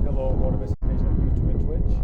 Hello, Motivation Nation on YouTube and Twitch.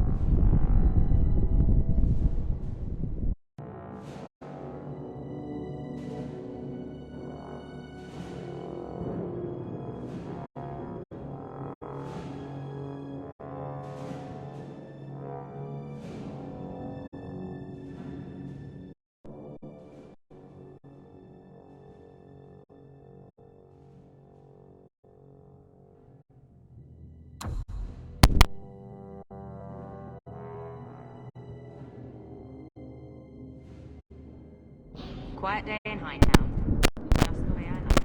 Quiet day in Hightown. Just the way I like it.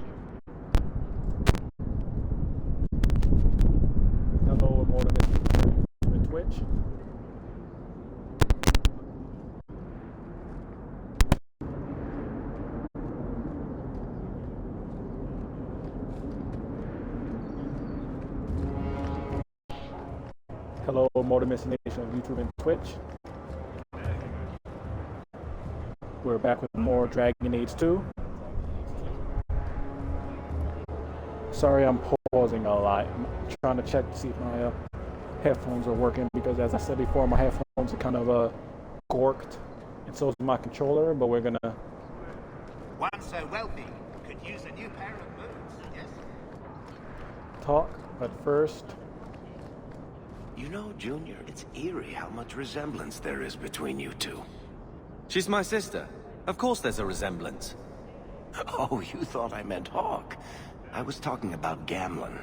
Hello, Motivation and Twitch. Hello, Motivation Nation on YouTube and Twitch. We're back with more Dragon Age 2. Sorry I'm pausing a lot. I'm trying to check to see if my headphones are working because, as I said before, my headphones are kind of gorked, and so is my controller, but we're gonna... One so wealthy could use a new pair of boots, yes? talk, but first... You know, Junior, it's eerie how much resemblance there is between you two. She's my sister. Of course there's a resemblance. Oh, you thought I meant Hawk. I was talking about Gamlen.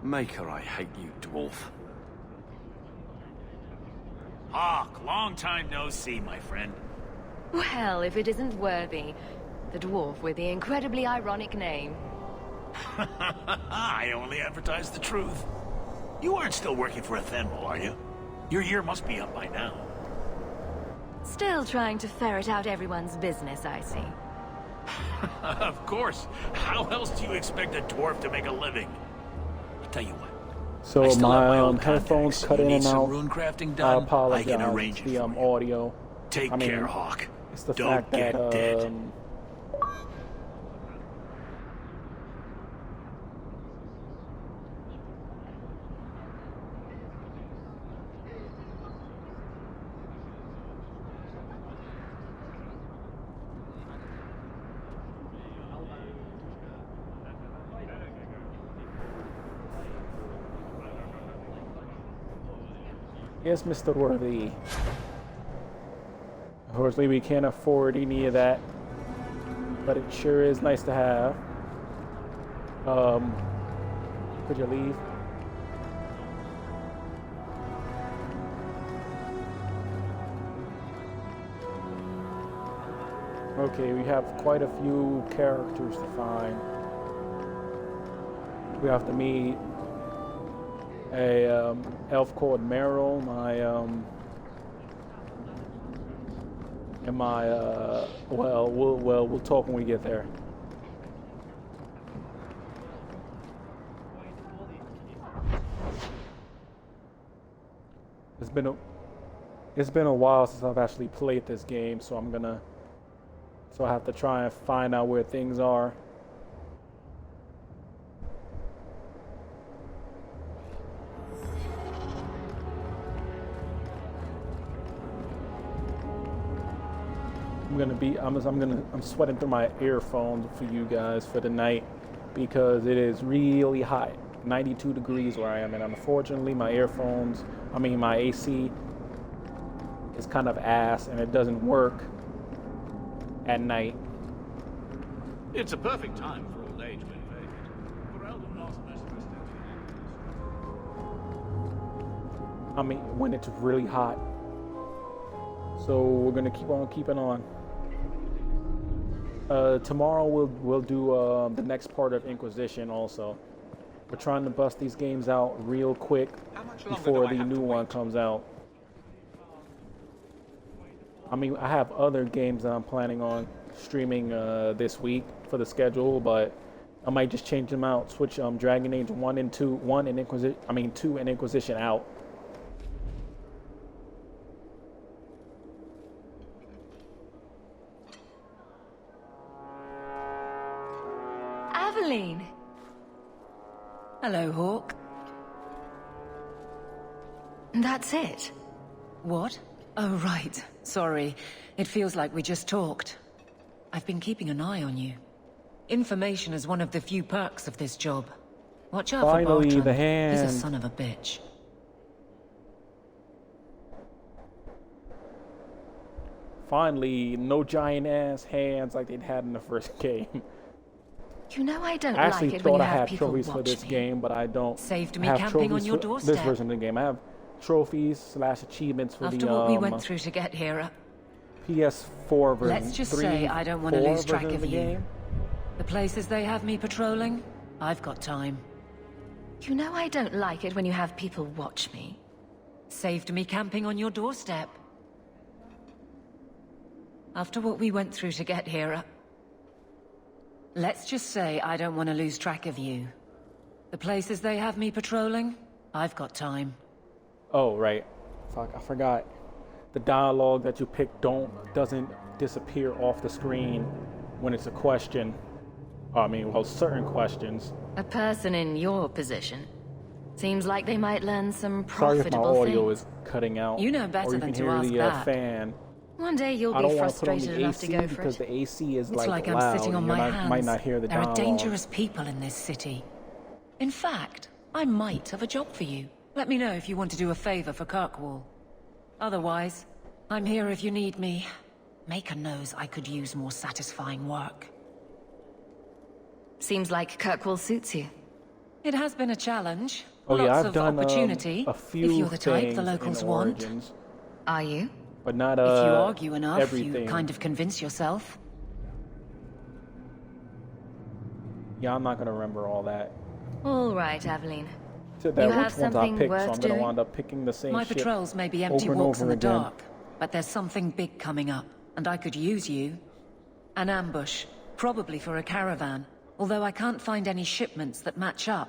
Maker, I hate you, dwarf. Hawk, long time no see, my friend. Well, if it isn't Worthy, the dwarf with the incredibly ironic name. I only advertise the truth. You aren't still working for Athenwell, are you? Your year must be up by now. Still trying to ferret out everyone's business, I see. Of course. How else do you expect a dwarf to make a living? I'll tell you what. So I still have my own headphones contacts. cut You in need and some out. rune crafting I done, apologize. I can arrange the it for you. audio. Take I mean, care, Hawk. It's the Don't fact get that dead. Yes, Mr. Worthy. Unfortunately, we can't afford any of that, but it sure is nice to have. Could you leave? Okay, we have quite a few characters to find. We have to meet a elf called Meryl, well, we'll talk when we get there. It's been a while since I've actually played this game, so I have to try and find out where things are. I'm sweating through my earphones for you guys for the night because it is really hot, 92 degrees where I am, and unfortunately my AC is kind of ass and it doesn't work at night. It's a perfect time for old age to invade. For Elden Lost I mean, when it's really hot. So we're gonna keep on keeping on. Tomorrow we'll do the next part of Inquisition also. We're trying to bust these games out real quick before the new one comes out. I mean, I have other games that I'm planning on streaming this week for the schedule, but I might just change them out. Switch Dragon Age 1 and 2, 1 and Inquisition. I mean 2 and Inquisition out. Aveline! Hello, Hawk. That's it. What? Oh, right. Sorry. It feels like we just talked. I've been keeping an eye on you. Information is one of the few perks of this job. Watch out Finally, for Bartram. the hand. He's a son of a bitch. Finally, no giant ass hands like they'd had in the first game. You know I don't I actually like it when thought you I have had people trophies for watch this me. game, but I don't Saved me have camping on trophies your for this doorstep. version of the game. I have trophies / achievements for After the what we went through to get here, PS4 version. let's just 3, say I don't want to 4 lose track version of the you. game. The places they have me patrolling, I've got time. You know I don't like it when you have people watch me. Saved me camping on your doorstep. After what we went through to get here, let's just say I don't want to lose track of you. The places they have me patrolling, I've got time. Oh, right. Fuck, I forgot. The dialogue that you pick doesn't disappear off the screen when it's a question. I mean, well, certain questions. A person in your position seems like they might learn some Sorry if my profitable audio things. is cutting out. You know better or you than can to hear ask the that. fan. One day you'll I be don't want to put on frustrated the enough to AC go for because it. the AC is It's like I'm loud. sitting on and my you're hands. might not hear the There are dialogue. dangerous people in this city. In fact, I might have a job for you. Let me know if you want to do a favor for Kirkwall. Otherwise, I'm here if you need me. Maker knows I could use more satisfying work. Seems like Kirkwall suits you. It has been a challenge. Oh yeah, Lots I've of done opportunity. a few if you're the type things the locals in want. Origins, Are you? but not If you argue enough, everything. you kind of convince yourself. Yeah, I'm not gonna remember all that. All right, Aveline. Said that You which have ones I something picked, so worth I'm gonna doing? wind up picking the same My shit patrols may be empty over and walks in over the again. dark, but there's something big coming up, and I could use you. An ambush, probably for a caravan, although I can't find any shipments that match up.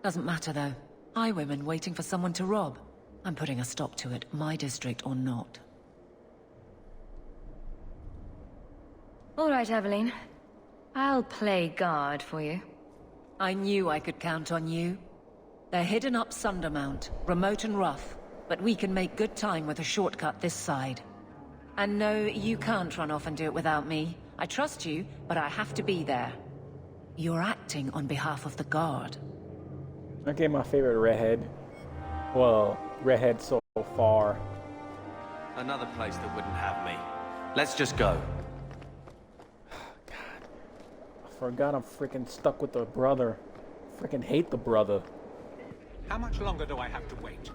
Doesn't matter though. Highwaymen waiting for someone to rob. I'm putting a stop to it, my district or not. All right, Aveline. I'll play guard for you. I knew I could count on you. They're hidden up Sundermount, remote and rough, but we can make good time with a shortcut this side. And no, you can't run off and do it without me. I trust you, but I have to be there. You're acting on behalf of the Guard. I gave my favorite redhead. Well, redhead so far. Another place that wouldn't have me. Let's just go. I forgot I'm freaking stuck with the brother. Freaking hate the brother. How much longer do I have to wait?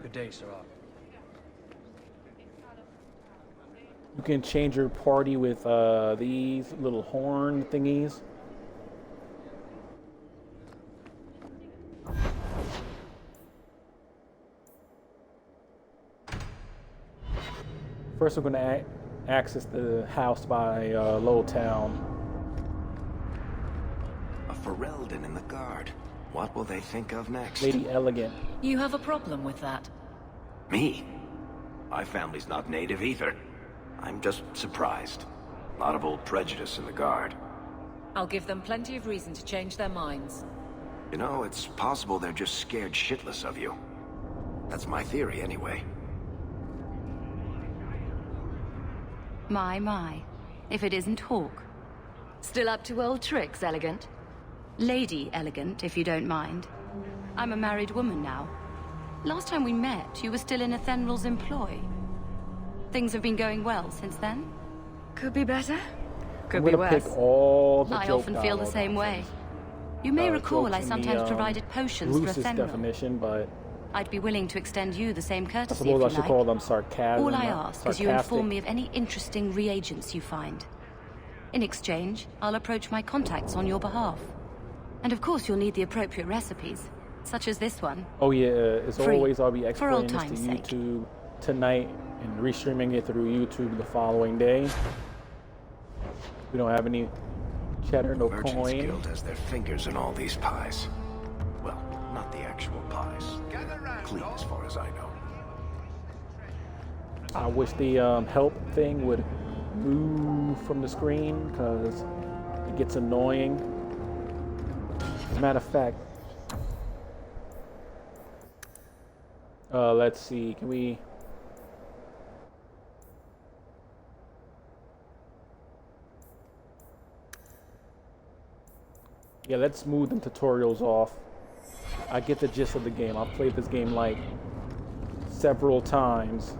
Good day, Sir. You can change your party with these little horn thingies. First, we're going to access the house by Lowtown. A Ferelden in the Guard. What will they think of next? Lady Elegant. You have a problem with that? Me? My family's not native either. I'm just surprised. A lot of old prejudice in the Guard. I'll give them plenty of reason to change their minds. You know, it's possible they're just scared shitless of you. That's my theory, anyway. My. If it isn't Hawk. Still up to old tricks, Elegant? Lady Elegant, if you don't mind. I'm a married woman now. Last time we met, you were still in Athenral's employ. Things have been going well since then? Could be better. Could I'm be gonna worse. pick all the I joke often feel the dialogue same way. options. You may recall Jokes I in sometimes the, provided potions for loosest Athenral. definition, but I'd be willing to extend you the same I courtesy if suppose you I should like. call them sarcasm. All I not ask is you sarcastic. inform me of any interesting reagents you find. In exchange, I'll approach my contacts on your behalf. And of course you'll need the appropriate recipes, such as this one. Oh yeah, as Free, always, I'll be for old exporting this to time's sake. YouTube tonight and restreaming it through YouTube the following day. We don't have any Cheddar, no Merchants coin. Guild has their fingers in all these pies. Well, not the actual pies. Clean as far as I know. I wish the help thing would move from the screen because it gets annoying. As a matter of fact, let's see, can we... Yeah, let's move them tutorials off. I get the gist of the game. I've played this game like several times,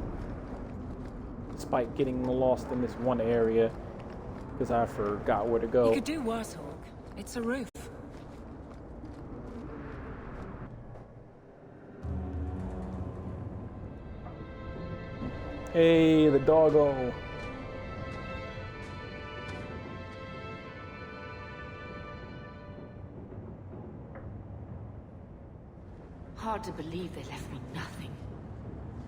despite getting lost in this one area because I forgot where to go. You could do worse, Hawk. It's a roof. Hey, the doggo. Hard to believe they left me nothing.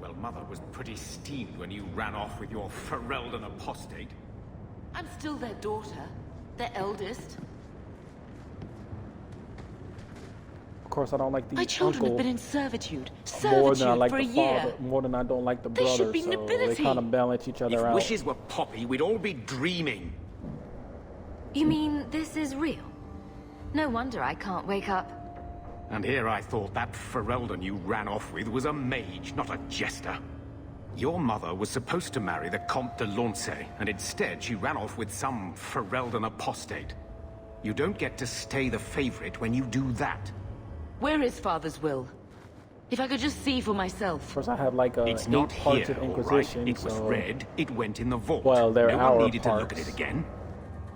Well, Mother was pretty steamed when you ran off with your Ferelden apostate. I'm still their daughter, their eldest. Of course, I don't like the My children uncle have been in servitude, more than I like for a the year. father, more than I don't like the They brother. should be So nobility. they kind of balance each other If out. wishes were poppy, we'd all be dreaming. You mean this is real? No wonder I can't wake up. And here I thought that Ferelden you ran off with was a mage, not a jester. Your mother was supposed to marry the Comte de Launcey, and instead she ran off with some Ferelden apostate. You don't get to stay the favorite when you do that. Where is Father's will? If I could just see for myself. Of course, I have like a It's not here, eight-parted all right. Inquisition, It was so read, it went in the vault. Well, they're no our one needed to look at parts. it again.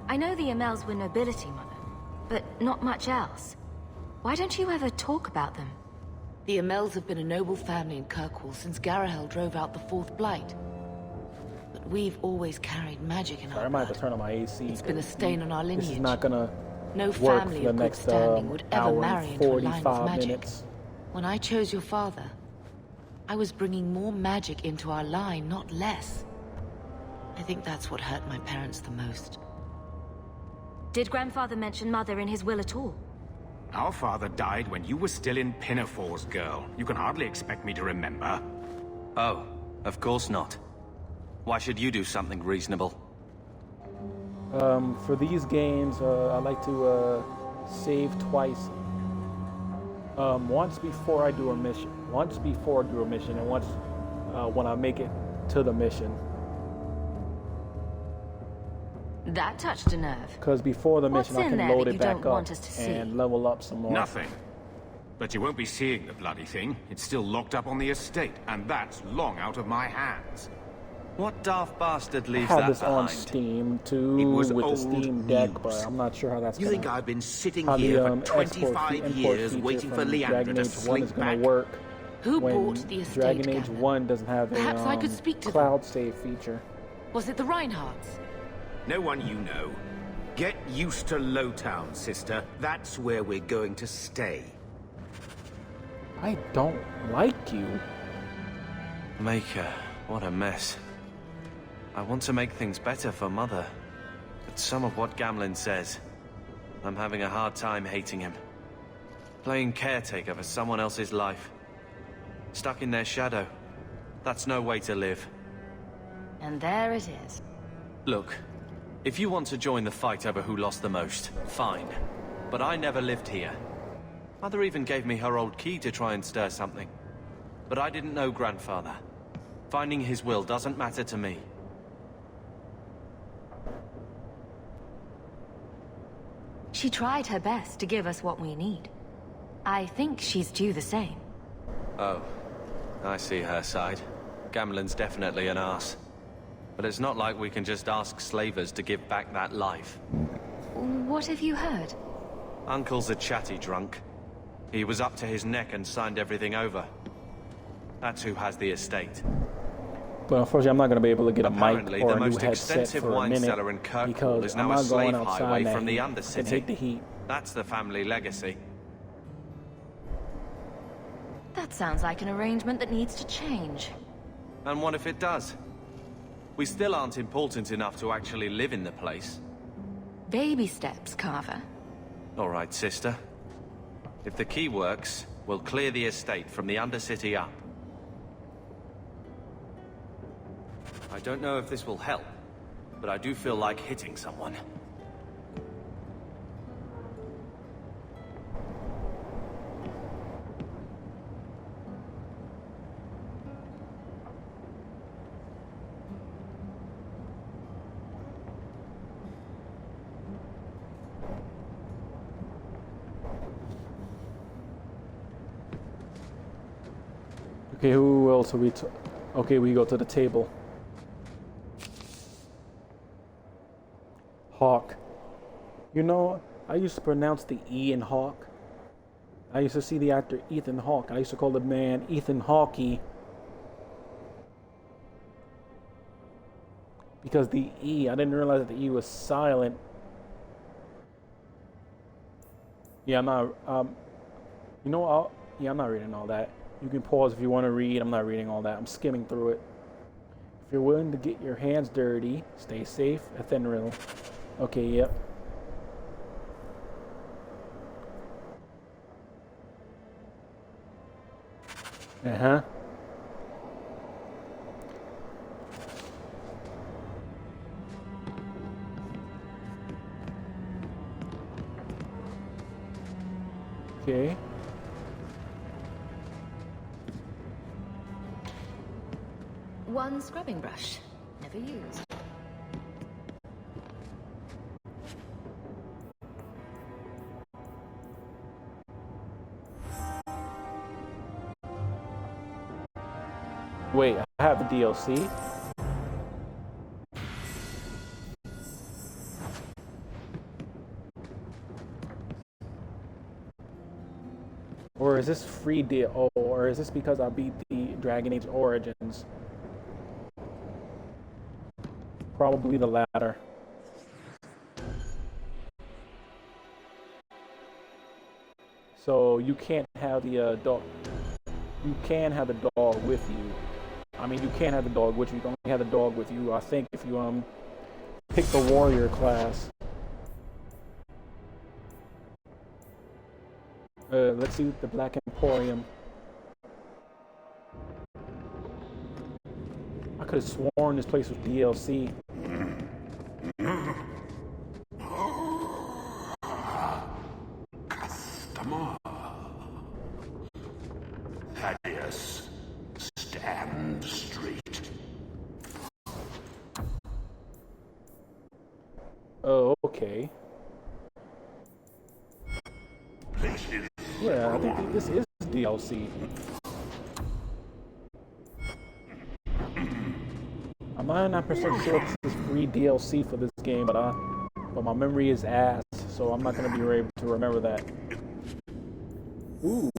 I know the Amels were nobility, Mother, but not much else. Why don't you ever talk about them? The Amels have been a noble family in Kirkwall since Garahel drove out the Fourth Blight. But we've always carried magic in Sorry, I our might have to blood. turn on my AC. It's been a stain on our lineage. This is not gonna No work family for the of good next standing would ever hour marry and into a line of 45 magic. minutes. When I chose your father, I was bringing more magic into our line, not less. I think that's what hurt my parents the most. Did Grandfather mention Mother in his will at all? Our father died when you were still in Pinafores, girl. You can hardly expect me to remember. Oh, of course not. Why should you do something reasonable? For these games, I like to save twice. Once before I do a mission, and once when I make it to the mission. That touched a nerve. Because before the What's mission, I in can there load that it you back don't up want us to see? and level up some more. Nothing. But you won't be seeing the bloody thing. It's still locked up on the estate, and that's long out of my hands. What daft bastard I leaves have that this on behind? Steam too, It was with the old Steam Deck, news. but I'm not sure how that's You gonna. think I've been sitting how here the for export 25 import years feature waiting for from Leander Dragon to Age 1 slink is gonna back? work Who when bought the estate, Dragon Age Gavin? 1 doesn't have a Perhaps I could speak to them. cloud save feature. Was it the Reinhardts? No one you know. Get used to Lowtown, sister. That's where we're going to stay. I don't like you. Maker, what a mess. I want to make things better for Mother. But some of what Gamlen says, I'm having a hard time hating him. Playing caretaker for someone else's life. Stuck in their shadow. That's no way to live. And there it is. Look, if you want to join the fight over who lost the most, fine. But I never lived here. Mother even gave me her old key to try and stir something. But I didn't know Grandfather. Finding his will doesn't matter to me. She tried her best to give us what we need. I think she's due the same. Oh, I see her side. Gamlen's definitely an arse. But it's not like we can just ask slavers to give back that life. What have you heard? Uncle's a chatty drunk. He was up to his neck and signed everything over. That's who has the estate. But unfortunately, I'm not going to be able to get a mic Apparently, or the a new most headset extensive for a wine minute cellar in Kirkwall because is I'm now a not going slave outside highway that from the heat. Undercity. I can hate the heat. That's the family legacy. That sounds like an arrangement that needs to change. And what if it does? We still aren't important enough to actually live in the place. Baby steps, Carver. All right, sister. If the key works, we'll clear the estate from the Undercity up. I don't know if this will help, but I do feel like hitting someone. Okay, who else are we okay, we go to the table. Hawke. You know, I used to pronounce the E in Hawke. I used to see the actor Ethan Hawke. I used to call the man Ethan Hawke. Because the E, I didn't realize that the E was silent. Yeah, I'm not, you know, I'm not reading all that. You can pause if you want to read. I'm not reading all that. I'm skimming through it. If you're willing to get your hands dirty, stay safe. Ethenril. Okay, yep. Uh-huh. Okay. One scrubbing brush, never used. Wait, I have the DLC? Or is this free deal? Or is this because I beat the Dragon Age Origins? Probably the latter. So you can't have the dog. You can have the dog with you. I mean, you can't have the dog with you. You can only have the dog with you, I think, if you pick the warrior class. Let's see the Black Emporium. I could have sworn this place was DLC. Customer. Thaddeus, stand straight. Oh, okay. Places. Yeah, I think this is DLC. I'm 99% sure this is free DLC for this game, but my memory is ass, so I'm not gonna be able to remember that. Ooh.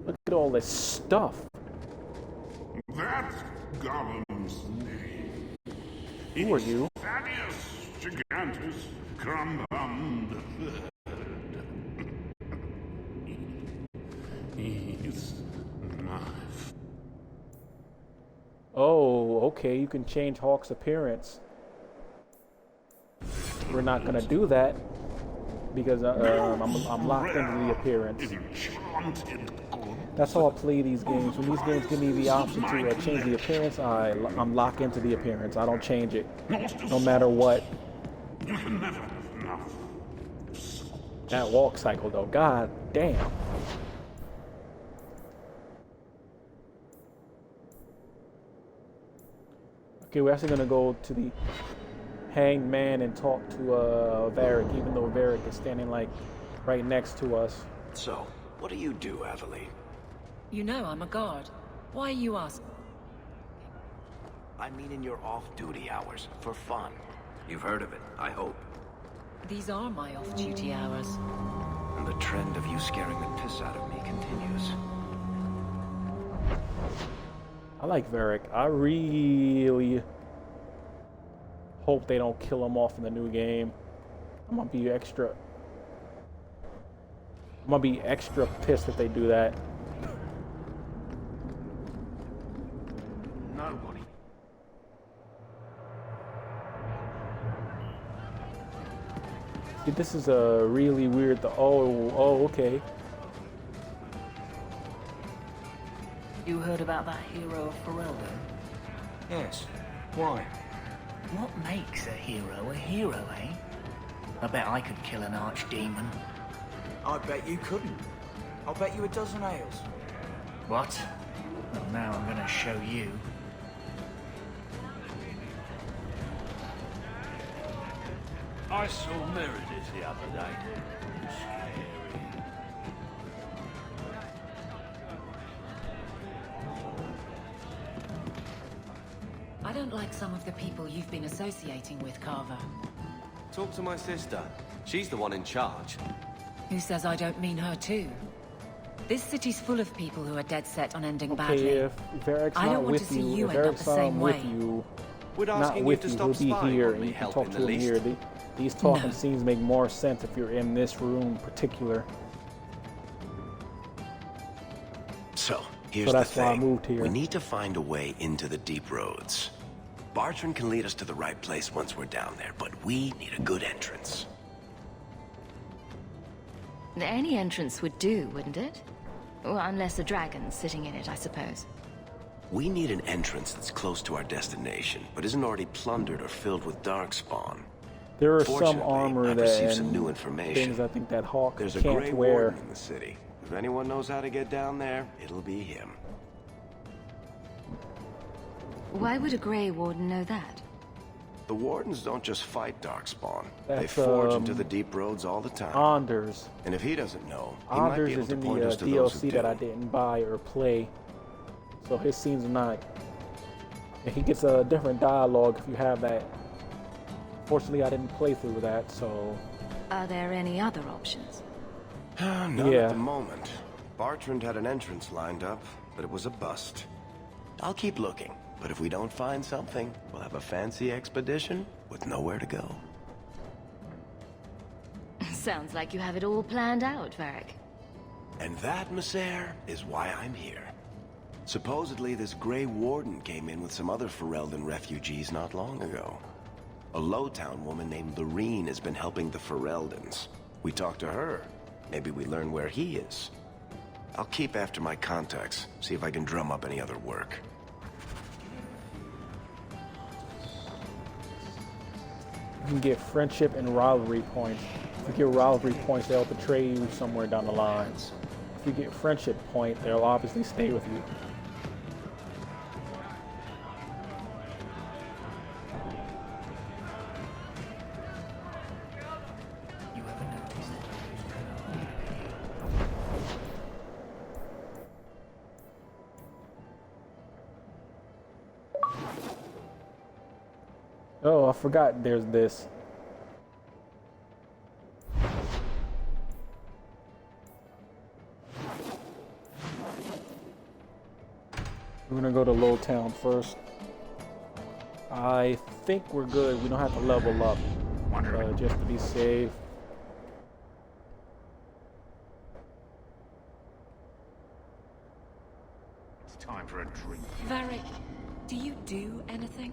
Look at all this stuff. That's Gollum's name. Who are you? Thaddeus Gigantus Crumbum the Third. He's knife. Oh, okay, you can change Hawke's appearance. We're not gonna do that because I'm locked into the appearance. That's how I play these games. When these games give me the option to change the appearance, I'm locked into the appearance. I don't change it, no matter what. That walk cycle, though, god damn. Okay, we're actually gonna go to the Hanged Man and talk to Varric, even though Varric is standing like right next to us. So, what do you do, Aveline? You know I'm a guard. Why are you asking? I mean in your off-duty hours, for fun. You've heard of it, I hope. These are my off-duty hours. And the trend of you scaring the piss out of me continues. I like Varric. I really hope they don't kill him off in the new game. I'm gonna be extra pissed if they do that. Nobody. This is a really weird. Oh, okay. You heard about that hero of Ferelden? Yes. Why? What makes a hero, eh? I bet I could kill an archdemon. I bet you couldn't. I'll bet you a dozen ales. What? Well, now I'm gonna show you. I saw Meredith the other day. Scary. I don't like some of the people you've been associating with, Carver. Talk to my sister. She's the one in charge. Who says I don't mean her too? This city's full of people who are dead set on ending Okay, badly. if Varric's I don't not want to with see you, you if end up Varric's the not same with way. you, We're not asking you with to you, stop he'll be spying here, on and me, you can talk helping to the him least. here. These talking No. scenes make more sense if you're in this room in particular. So, here's So the that's why I thing. moved here. We need to find a way into the deep roads. Bartrand can lead us to the right place once we're down there, but we need a good entrance. Any entrance would do, wouldn't it? Well, unless a dragon's sitting in it, I suppose. We need an entrance that's close to our destination, but isn't already plundered or filled with darkspawn. There are some Fortunately, armor I've that received some and new information. things I think that Hawk There's a can't Grey wear. Warden in the city. If anyone knows how to get down there, it'll be him. Why would a Grey Warden know that? The Wardens don't just fight darkspawn. They That's, forge into the deep roads all the time. Anders. And if he doesn't know, he might be Anders able is to in the point us to those who DLC that I do. didn't buy or play, so his scenes are not. And he gets a different dialogue if you have that. Fortunately, I didn't play through that, so. Are there any other options? Not Yeah. at the moment. Bartrand had an entrance lined up, but it was a bust. I'll keep looking, but if we don't find something, we'll have a fancy expedition with nowhere to go. Sounds like you have it all planned out, Varric. And that, Messere, is why I'm here. Supposedly, this Grey Warden came in with some other Ferelden refugees not long ago. A Lowtown woman named Lorene has been helping the Fereldans. We talked to her. Maybe we learn where he is. I'll keep after my contacts, see if I can drum up any other work. You can get friendship and rivalry points. If you get rivalry points, they'll betray you somewhere down the line. If you get friendship point, they'll obviously stay with you. You ever notice it? Oh, I forgot there's this. We're gonna go to Lowtown first. I think we're good. We don't have to level up just to be safe. It's time for a drink. Varric, do you do anything?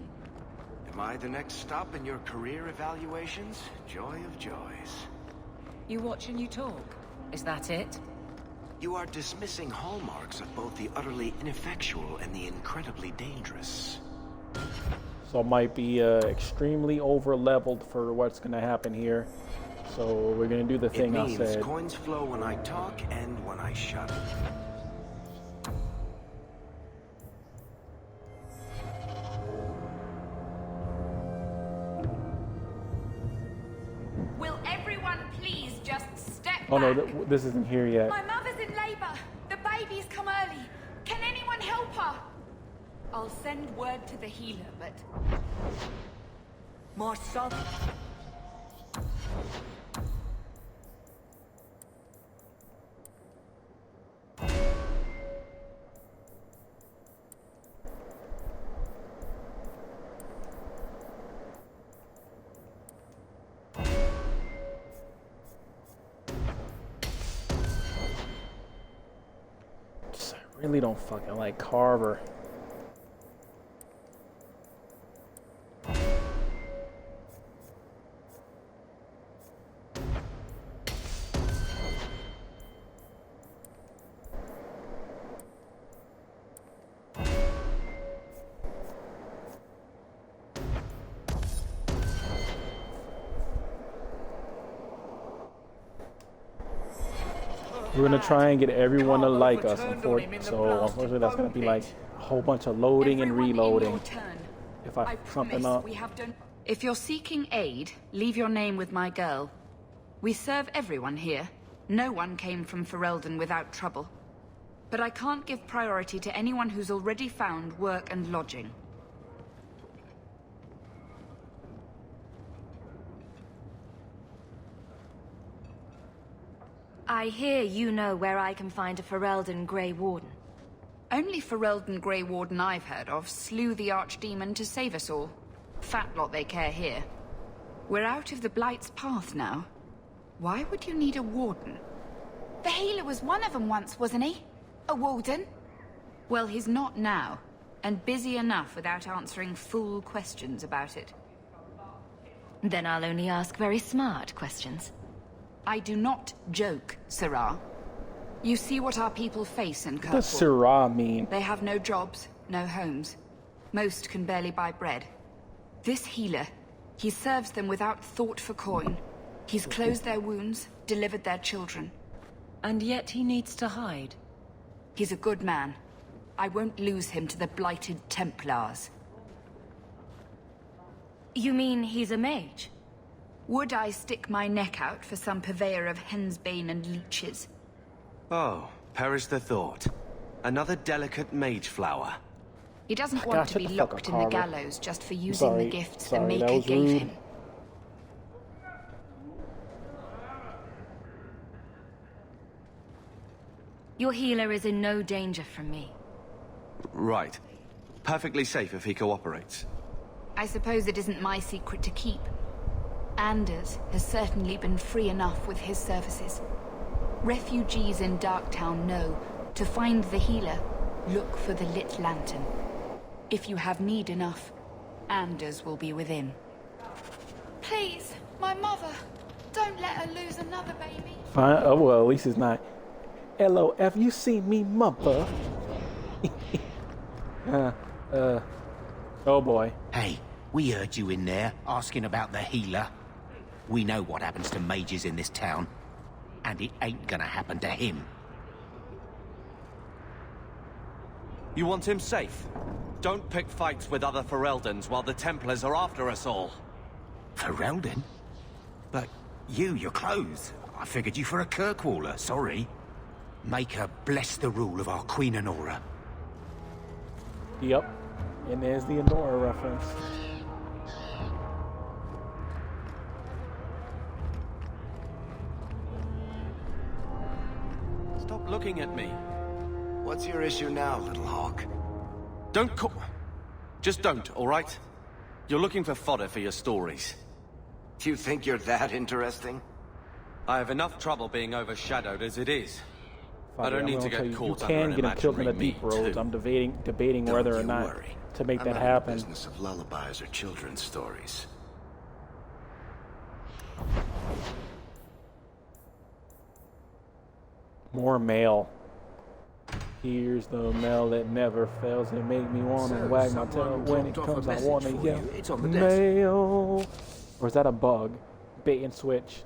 Am I the next stop in your career evaluations? Joy of joys. You watch and you talk. Is that it? You are dismissing hallmarks of both the utterly ineffectual and the incredibly dangerous. So I might be extremely over leveled for what's gonna happen here. So we're gonna do the thing It I means said. coins flow when I talk and when I shut. Will everyone please just step Oh no, back? this isn't here yet. My mother's in labor. The baby's come early. Can anyone help her? I'll send word to the healer, but... My son. I really don't fucking like Carver. We're gonna try and get everyone to Carlo like us. turned on him in the Unfortunately, that's gonna be like blasted a whole bunch of loading and Everyone in reloading. your turn. If I I fuck something promise up. we have done. If you're seeking aid, leave your name with my girl. We serve everyone here. No one came from Ferelden without trouble. But I can't give priority to anyone who's already found work and lodging. I hear you know where I can find a Ferelden Grey Warden. Only Ferelden Grey Warden I've heard of slew the Archdemon to save us all. Fat lot they care here. We're out of the Blight's path now. Why would you need a warden? The healer was one of them once, wasn't he? A warden? Well, he's not now, and busy enough without answering fool questions about it. Then I'll only ask very smart questions. I do not joke, Sirrah. You see what our people face in What does Kirkwall. Syrah mean? They have no jobs, no homes. Most can barely buy bread. This healer, he serves them without thought for coin. He's closed their wounds, delivered their children. And yet he needs to hide. He's a good man. I won't lose him to the blighted Templars. You mean he's a mage? Would I stick my neck out for some purveyor of hensbane and leeches? Oh, perish the thought. Another delicate mage flower. He doesn't God, want to shut be the fuck locked up, in the Carver. gallows just for using the gifts the Sorry, that Maker was gave rude. him. Your healer is in no danger from me. Right. Perfectly safe if he cooperates. I suppose it isn't my secret to keep. Anders has certainly been free enough with his services. Refugees in Darktown know to find the healer, look for the lit lantern. If you have need enough, Anders will be within. Please, my mother. Don't let her lose another baby. Fine. Oh well, at least it's not. Hello, have you seen me, mother? Oh boy. Hey, we heard you in there asking about the healer. We know what happens to mages in this town, and it ain't gonna happen to him. You want him safe? Don't pick fights with other Fereldans while the Templars are after us all. Ferelden? But you're clothes. I figured you for a Kirkwaller, sorry. Make her bless the rule of our Queen Honora. Yep. And there's the Honora reference. Stop looking at me. What's your issue now, Little Hawk? Don't call... Just don't, all right? You're looking for fodder for your stories. Do you think you're that interesting? I have enough trouble being overshadowed as it is. I Father, don't need I'm to gonna tell get you, caught you under can an get him killed in the imaginary deep me, roads. too. I'm debating Don't whether or you not worry. to make I'm that not happen. in the business of lullabies or children's stories. More mail. Here's the mail that never fails. It make me want to wag my tail when it comes. I want to yell. It's on the desk. Mail. Or is that a bug? Bait and switch.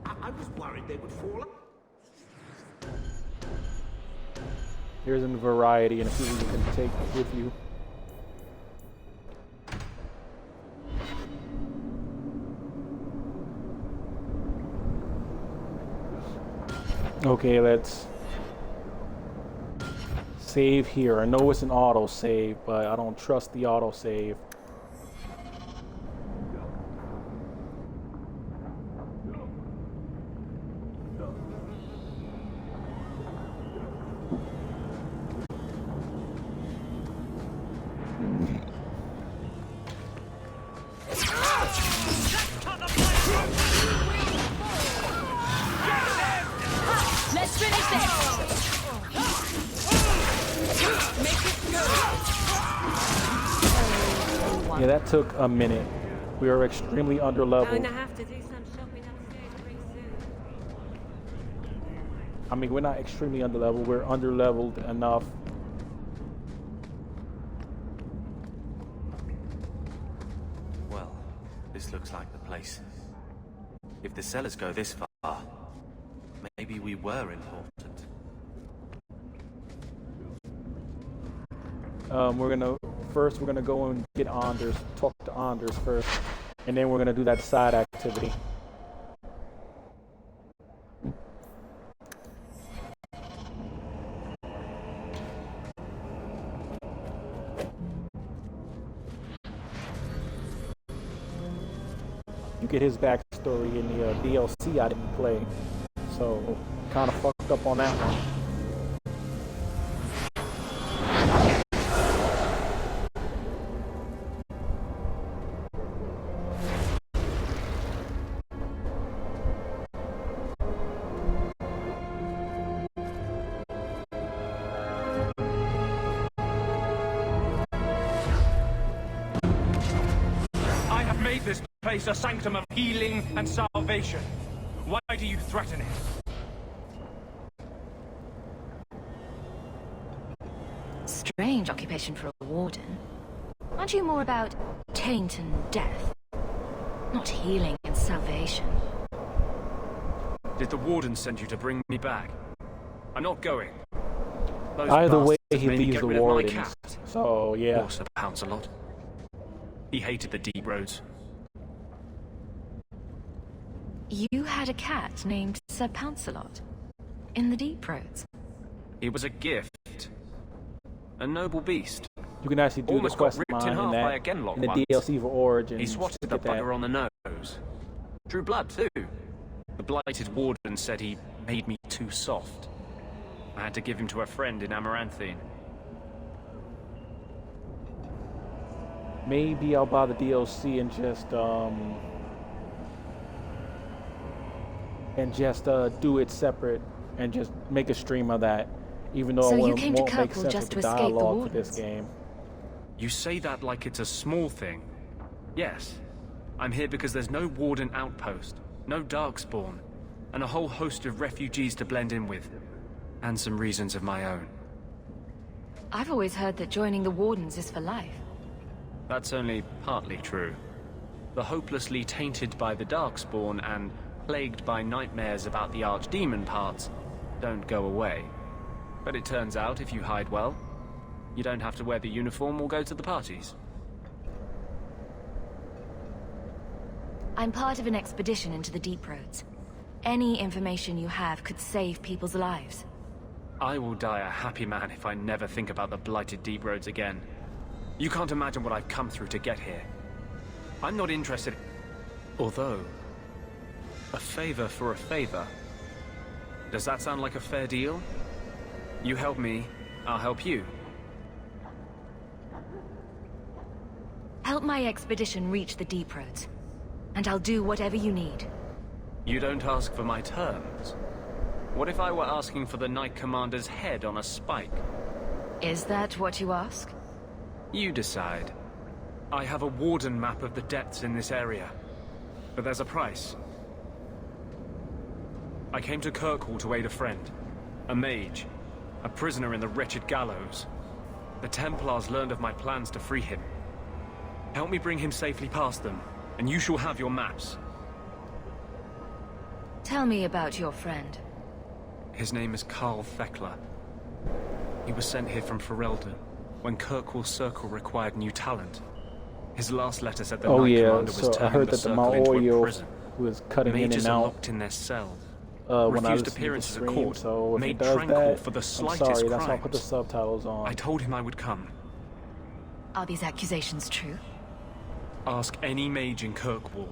I was worried they would fall up. Here's a variety and a few you can take with you. Okay, let's save here. I know it's an auto save, but I don't trust the auto save. Let's finish this. Make it good. Yeah, that took a minute. We are extremely underleveled. have to do some shopping upstairs pretty soon. I mean, we're not extremely underleveled. We're underleveled enough. the cellars go this far, maybe we were important. We're gonna go and get Anders, talk to Anders first, and then we're gonna do that side activity. You get his backstory in the DLC I didn't play, so kind of fucked up on that one. I have made this place a sanctum of healing and salvation. Why do you threaten it? Strange occupation for a warden. Aren't you more about taint and death? Not healing and salvation. Did the warden send you to bring me back? I'm not going. Those Either way, bastards he made me leaves get the rid of my wardens. cat. So yeah. Poor Sir Pouncelot. He hated the deep roads. You had a cat named Sir Pouncelot in the Deep Roads. He was a gift. A noble beast. You can actually do Almost the quest got ripped line in half in by a that Genlock in the once. DLC for Origins. He swatted to the get that. bugger on the nose. Drew blood too. The blighted warden said he made me too soft. I had to give him to a friend in Amaranthine. Maybe I'll buy the DLC and just do it separate and just make a stream of that, even though So it you won't came to make Kirkwall sense just with to the escape the dialogue for this wardens? game. You say that like it's a small thing. Yes. I'm here because there's no warden outpost, no darkspawn, and a whole host of refugees to blend in with. And some reasons of my own. I've always heard that joining the Wardens is for life. That's only partly true. The hopelessly tainted by the Darkspawn and plagued by nightmares about the Archdemon parts don't go away. But it turns out if you hide well, you don't have to wear the uniform or go to the parties. I'm part of an expedition into the Deep Roads. Any information you have could save people's lives. I will die a happy man if I never think about the blighted Deep Roads again. You can't imagine what I've come through to get here. I'm not interested... Although... a favor for a favor. Does that sound like a fair deal? You help me, I'll help you. Help my expedition reach the Deep Roads, and I'll do whatever you need. You don't ask for my terms. What if I were asking for the Knight Commander's head on a spike? Is that what you ask? You decide. I have a warden map of the depths in this area. But there's a price. I came to Kirkwall to aid a friend. A mage. A prisoner in the wretched gallows. The Templars learned of my plans to free him. Help me bring him safely past them, and you shall have your maps. Tell me about your friend. His name is Karl Thekla. He was sent here from Ferelden when Kirkwall Circle required new talent. His last letter said the Knight Commander was so I turning heard the that the Circle into a Maorio prison. was cutting in Mages and are out locked in their cells. when I refused listened to the appearances at stream, court, so if he made does tranquil that, for the I'm slightest sorry, that's why I put the crimes. subtitles on. I told him I would come. Are these accusations true? Ask any mage in Kirkwall.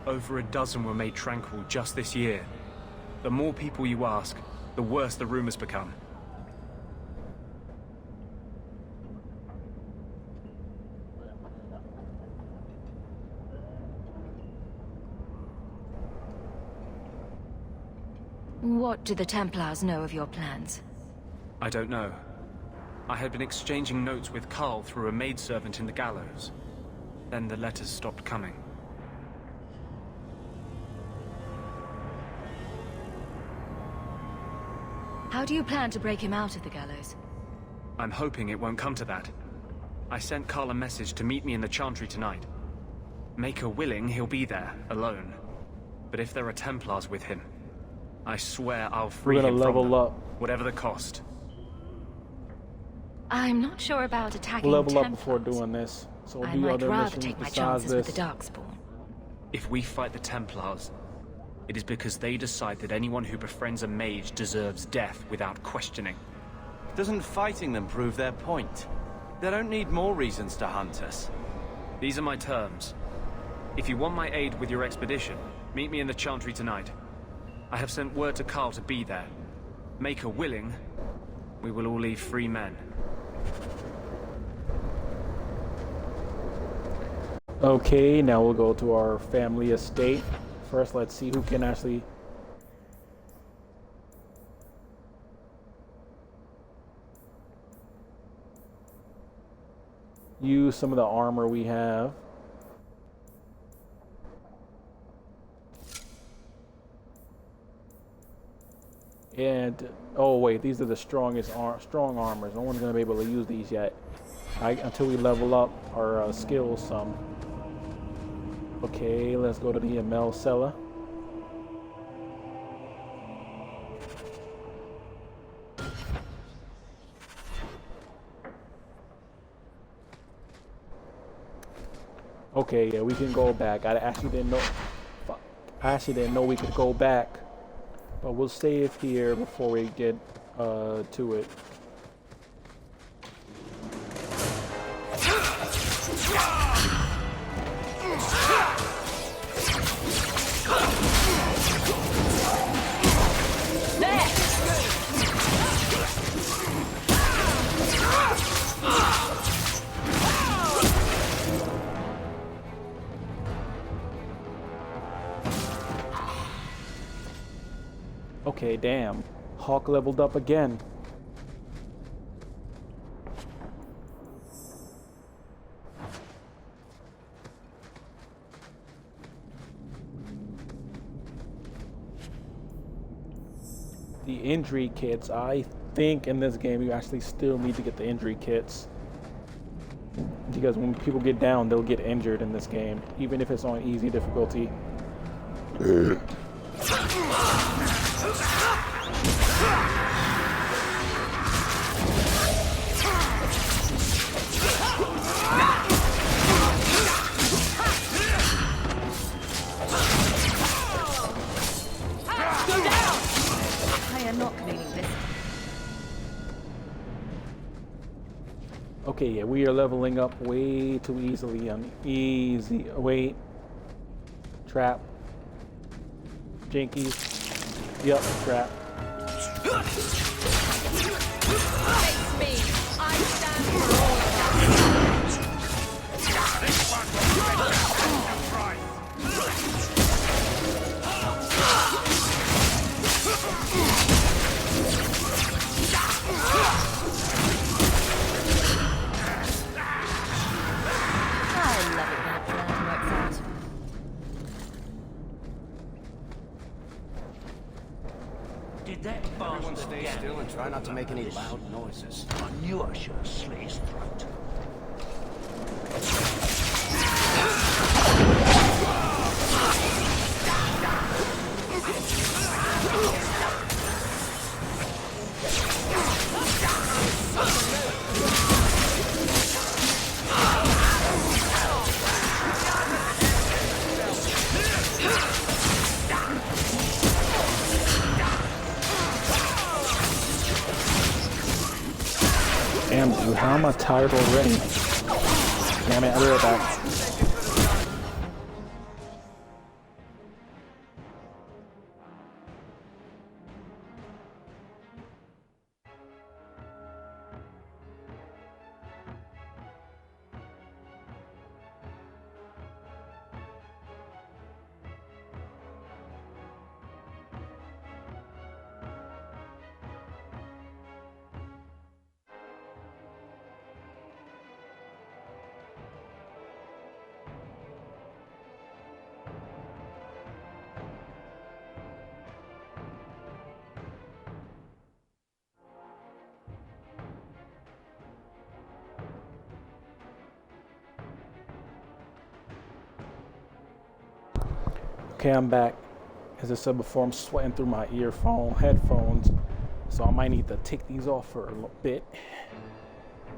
Over a dozen were made tranquil just this year. The more people you ask, the worse the rumors become. What do the Templars know of your plans? I don't know. I had been exchanging notes with Karl through a maidservant in the gallows. Then the letters stopped coming. How do you plan to break him out of the gallows? I'm hoping it won't come to that. I sent Karl a message to meet me in the Chantry tonight. Make her willing, he'll be there, alone. But if there are Templars with him, I swear I'll free We're gonna him from level them, up. whatever the cost. I'm not sure about attacking We'll level up Templars. before doing this. So we'll I do might other rather missions take my besides chances with this. the Darkspawn. If we fight the Templars, it is because they decide that anyone who befriends a mage deserves death without questioning. Doesn't fighting them prove their point? They don't need more reasons to hunt us. These are my terms. If you want my aid with your expedition, meet me in the Chantry tonight. I have sent word to Carl to be there. Make her willing, we will all leave free men. Okay, now we'll go to our family estate. First, let's see who can actually... use some of the armor we have. And, oh wait, these are the strongest strong armors. No one's going to be able to use these yet. Until we level up our skills some. Okay, let's go to the ML cellar. Okay, yeah, we can go back. I actually didn't know. I actually didn't know we could go back. But we'll save here before we get to it. Okay, damn. Hawk leveled up again. The injury kits. I think in this game you actually still need to get the injury kits. Because when people get down, they'll get injured in this game, even if it's on easy difficulty. Okay, yeah, we are leveling up way too easily on easy. Wait. Trap. Jinkies. Yep, trap. Face me. I stand for all of Everyone stay still and try not to make any loud noises. I knew I should have slit his throat. Damn, dude, how am I tired already? Damn it, I'll be right back. Okay, I'm back. As I said before, I'm sweating through my headphones, so I might need to take these off for a little bit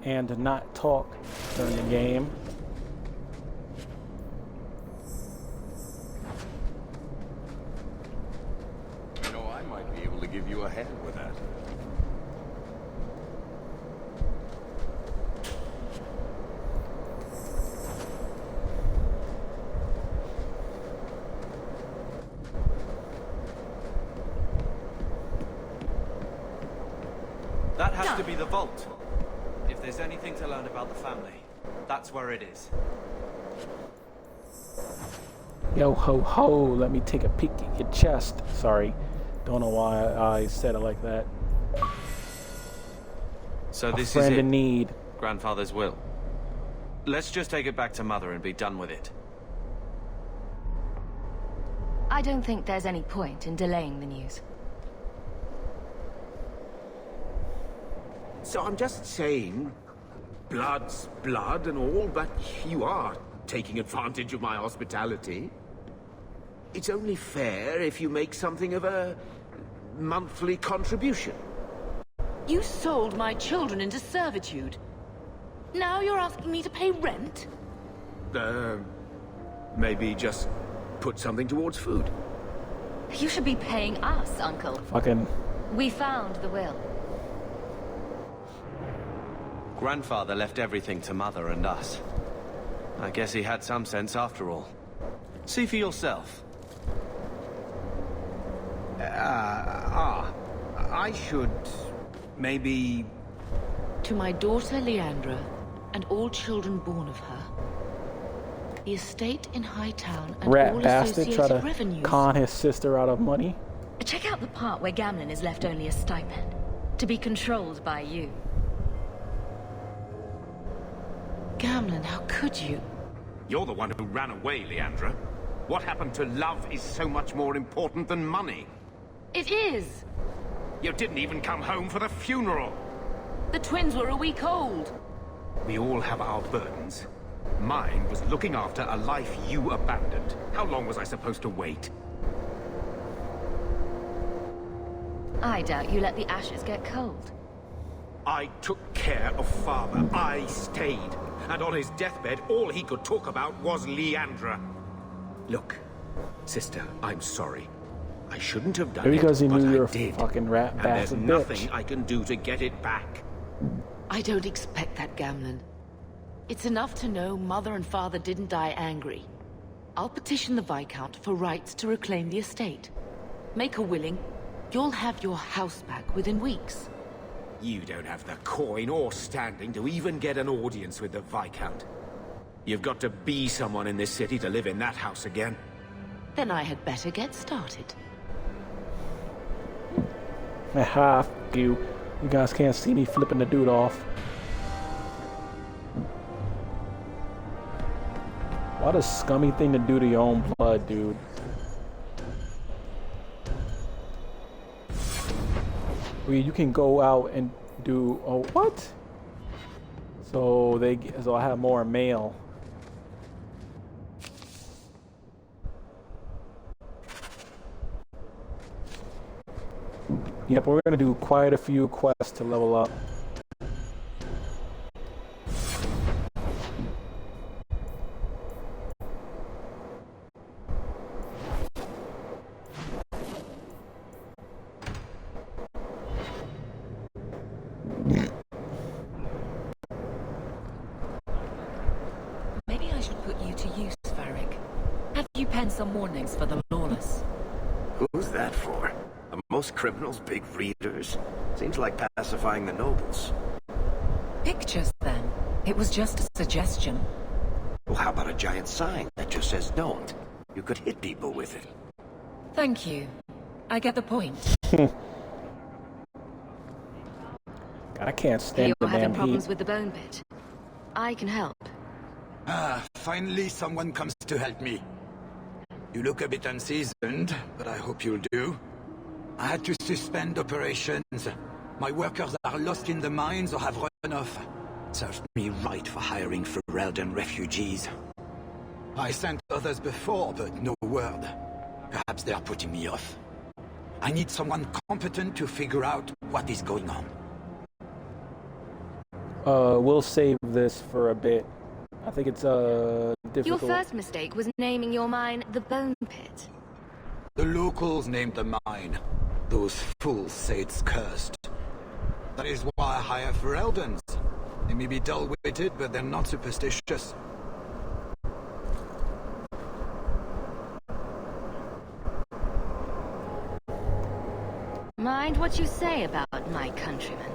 and not talk during the game. You know, I might be able to give you a hand with that. That has to be the vault. If there's anything to learn about the family, that's where it is. Yo ho ho, let me take a peek at your chest. Sorry, don't know why I said it like that. So this is friend it. in need. Grandfather's will. Let's just take it back to Mother and be done with it. I don't think there's any point in delaying the news. So I'm just saying, blood's blood and all, but you are taking advantage of my hospitality. It's only fair if you make something of a monthly contribution. You sold my children into servitude. Now you're asking me to pay rent? Maybe just put something towards food. You should be paying us, Uncle. Fucking. We found the will. Grandfather left everything to Mother and us. I guess he had some sense after all. See for yourself. I should maybe... To my daughter Leandra, and all children born of her. The estate in Hightown and Rat all bastard, try associated to revenues. con his sister out of money. Check out the part where Gamlen is left only a stipend, to be controlled by you. Gamlen, how could you? You're the one who ran away, Leandra. What happened to love is so much more important than money. It is! You didn't even come home for the funeral. The twins were a week old. We all have our burdens. Mine was looking after a life you abandoned. How long was I supposed to wait? I doubt you let the ashes get cold. I took care of Father. I stayed. And on his deathbed, all he could talk about was Leandra. Look, sister, I'm sorry. I shouldn't have done Maybe because it, he but knew I you're a did. fucking rat And there's bastard nothing bitch. I can do to get it back. I don't expect that, Gamlen. It's enough to know Mother and Father didn't die angry. I'll petition the Viscount for rights to reclaim the estate. Make her willing, you'll have your house back within weeks. You don't have the coin or standing to even get an audience with the Viscount. You've got to be someone in this city to live in that house again. Then I had better get started. Haha, f you. You guys can't see me flipping the dude off. What a scummy thing to do to your own blood, dude. Where you can go out and do... Oh, what? So I have more mail. Yep, we're gonna do quite a few quests to level up. Maybe I should put you to use, Varric. Have you penned some warnings for the lawless? Who's that for? Are most criminals big readers? Seems like pacifying the nobles. Pictures, then. It was just a suggestion. Well, how about a giant sign that just says don't? You could hit people with it. Thank you. I get the point. God, I can't stand the You're having damn problems heat. with the bone pit. I can help. Finally someone comes to help me. You look a bit unseasoned, but I hope you'll do. I had to suspend operations. My workers are lost in the mines or have run off. Served me right for hiring Ferelden refugees. I sent others before, but no word. Perhaps they are putting me off. I need someone competent to figure out what is going on. We'll save this for a bit. I think it's difficult. Your first mistake was naming your mine the Bone Pit. The locals named the mine. Those fools say it's cursed. That is why I hire Fereldans. They may be dull-witted, but they're not superstitious. Mind what you say about my countrymen.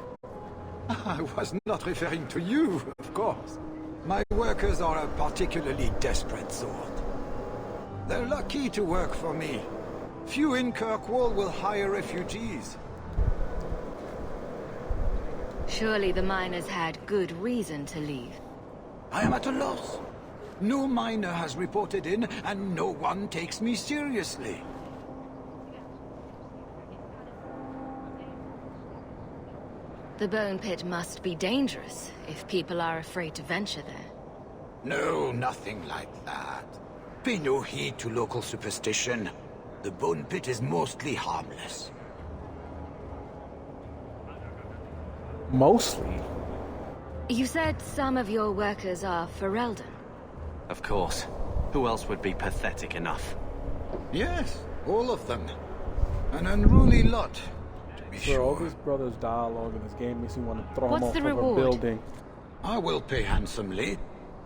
I was not referring to you, of course. My workers are a particularly desperate sort. They're lucky to work for me. Few in Kirkwall will hire refugees. Surely the miners had good reason to leave. I am at a loss. No miner has reported in, and no one takes me seriously. The Bone Pit must be dangerous if people are afraid to venture there. No, nothing like that. Pay no heed to local superstition. The Bone Pit is mostly harmless. Mostly? You said some of your workers are Ferelden. Of course. Who else would be pathetic enough? Yes, all of them. An unruly lot, to be sure. All these brothers' dialogue in this game makes you want to throw them What's off the of reward? a building. I will pay handsomely.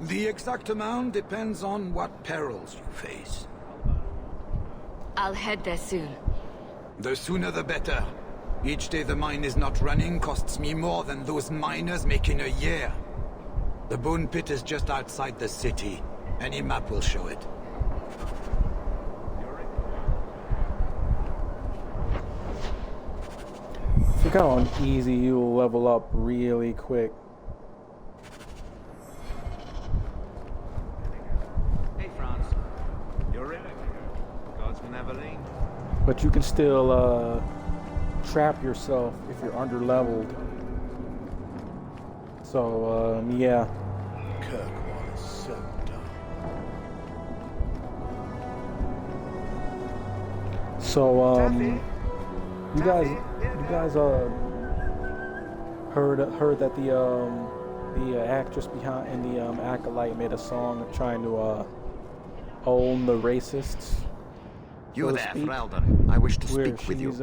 The exact amount depends on what perils you face. I'll head there soon. The sooner the better. Each day the mine is not running costs me more than those miners make in a year. The Bone Pit is just outside the city. Any map will show it. Look how on easy you'll level up really quick. Hey, Franz. You're in. Guardsman Aveline. But you can still trap yourself if you're under-leveled. So, yeah. Kirkwall is so dumb. So, you guys heard that the actress behind the Acolyte made a song trying to own the racists. You there, Ferelden. I wish to speak with you. She's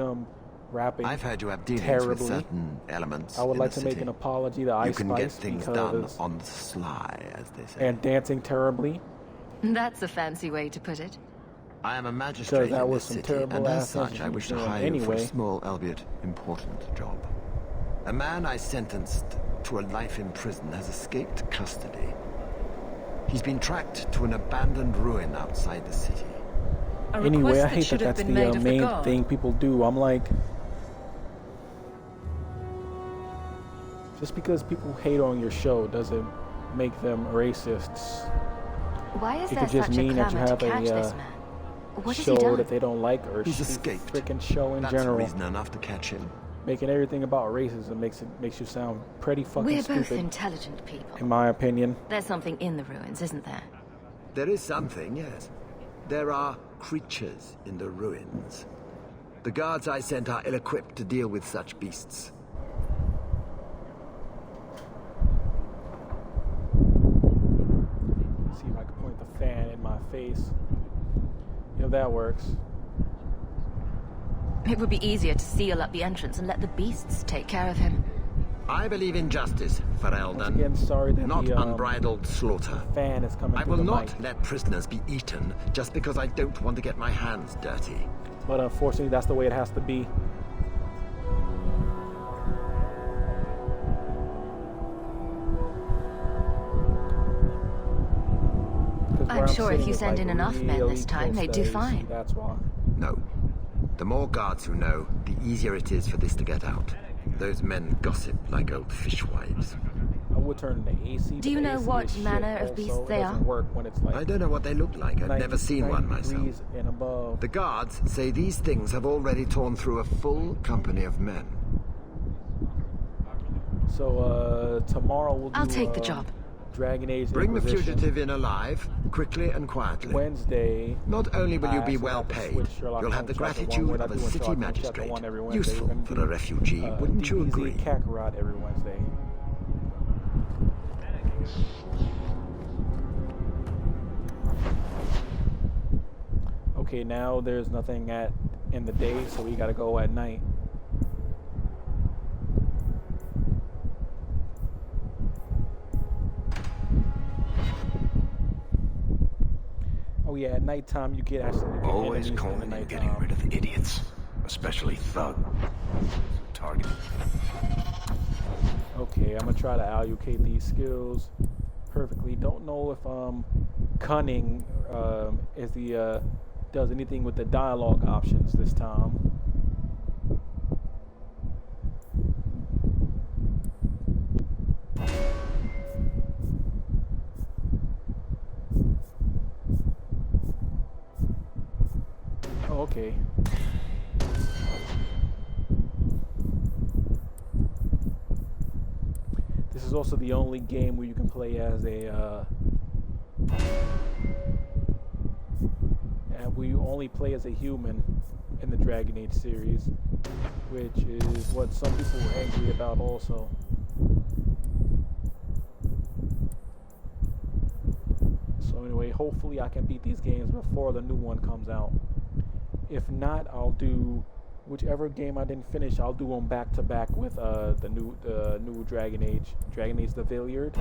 rapping. I've heard you have dealings terribly. with certain elements. I would in like the to make city. an apology to Ice You can get Spice things because done on the sly, as they say. and dancing terribly. That's a fancy way to put it. I am a magistrate that in was this some city, terrible and as ass such, I wish to doing hire you for a anyway. small, albeit important job. A man I sentenced to a life in prison has escaped custody. He's been tracked to an abandoned ruin outside the city. Anyway, I hate that that's the main thing people do. I'm like, just because people hate on your show doesn't make them racists. Why is It there could just such a mean that you clamor have to catch this a man? What has show he done? that they don't like, or He's the escaped. freaking show in That's general. reason enough to catch him. Making everything about racism makes you sound pretty fucking We're both stupid, intelligent people. in my opinion. There's something in the ruins, isn't there? There is something, yes. There are creatures in the ruins. The guards I sent are ill-equipped to deal with such beasts. See if I can point the fan in my face. If that works. It would be easier to seal up the entrance and let the beasts take care of him. I believe in justice, Ferelden. Again, sorry that not the unbridled slaughter. fan is coming I through will the not mic. let prisoners be eaten just because I don't want to get my hands dirty. But unfortunately, that's the way it has to be. I'm sure if you send in enough men this time, they'd do fine. That's why. No. The more guards who know, the easier it is for this to get out. Those men gossip like old fishwives. I would turn the AC. Do you know what manner of beasts they are? Work when it's like I don't know what they look like. I've never seen one myself. And above. The guards say these things have already torn through a full company of men. So tomorrow we'll do, I'll take the job. Dragon Age Bring the Inquisition. fugitive in alive, quickly and quietly. Wednesday. Not only will you be I well actually have to paid, switch Sherlock you'll have the Holmes Chapter 1. gratitude We're not of a doing city Sherlock Holmes Chapter magistrate. 1 every Wednesday. Useful We're gonna for do, a refugee, wouldn't you DBZ agree? Kakarot every Wednesday. Okay, now there's nothing in the day, so we gotta go at night. Oh yeah, at nighttime you get Always enemies combing in the and getting nighttime. rid of idiots, especially Thug. Target. Okay, I'm gonna try to allocate these skills perfectly. Don't know if cunning is the does anything with the dialogue options this time. Oh, okay. This is also the only game where you can play as a where you only play as a human in the Dragon Age series, which is what some people were angry about also. So anyway, hopefully I can beat these games before the new one comes out. If not, I'll do whichever game I didn't finish. I'll do them back to back with the new Dragon Age the Villiard.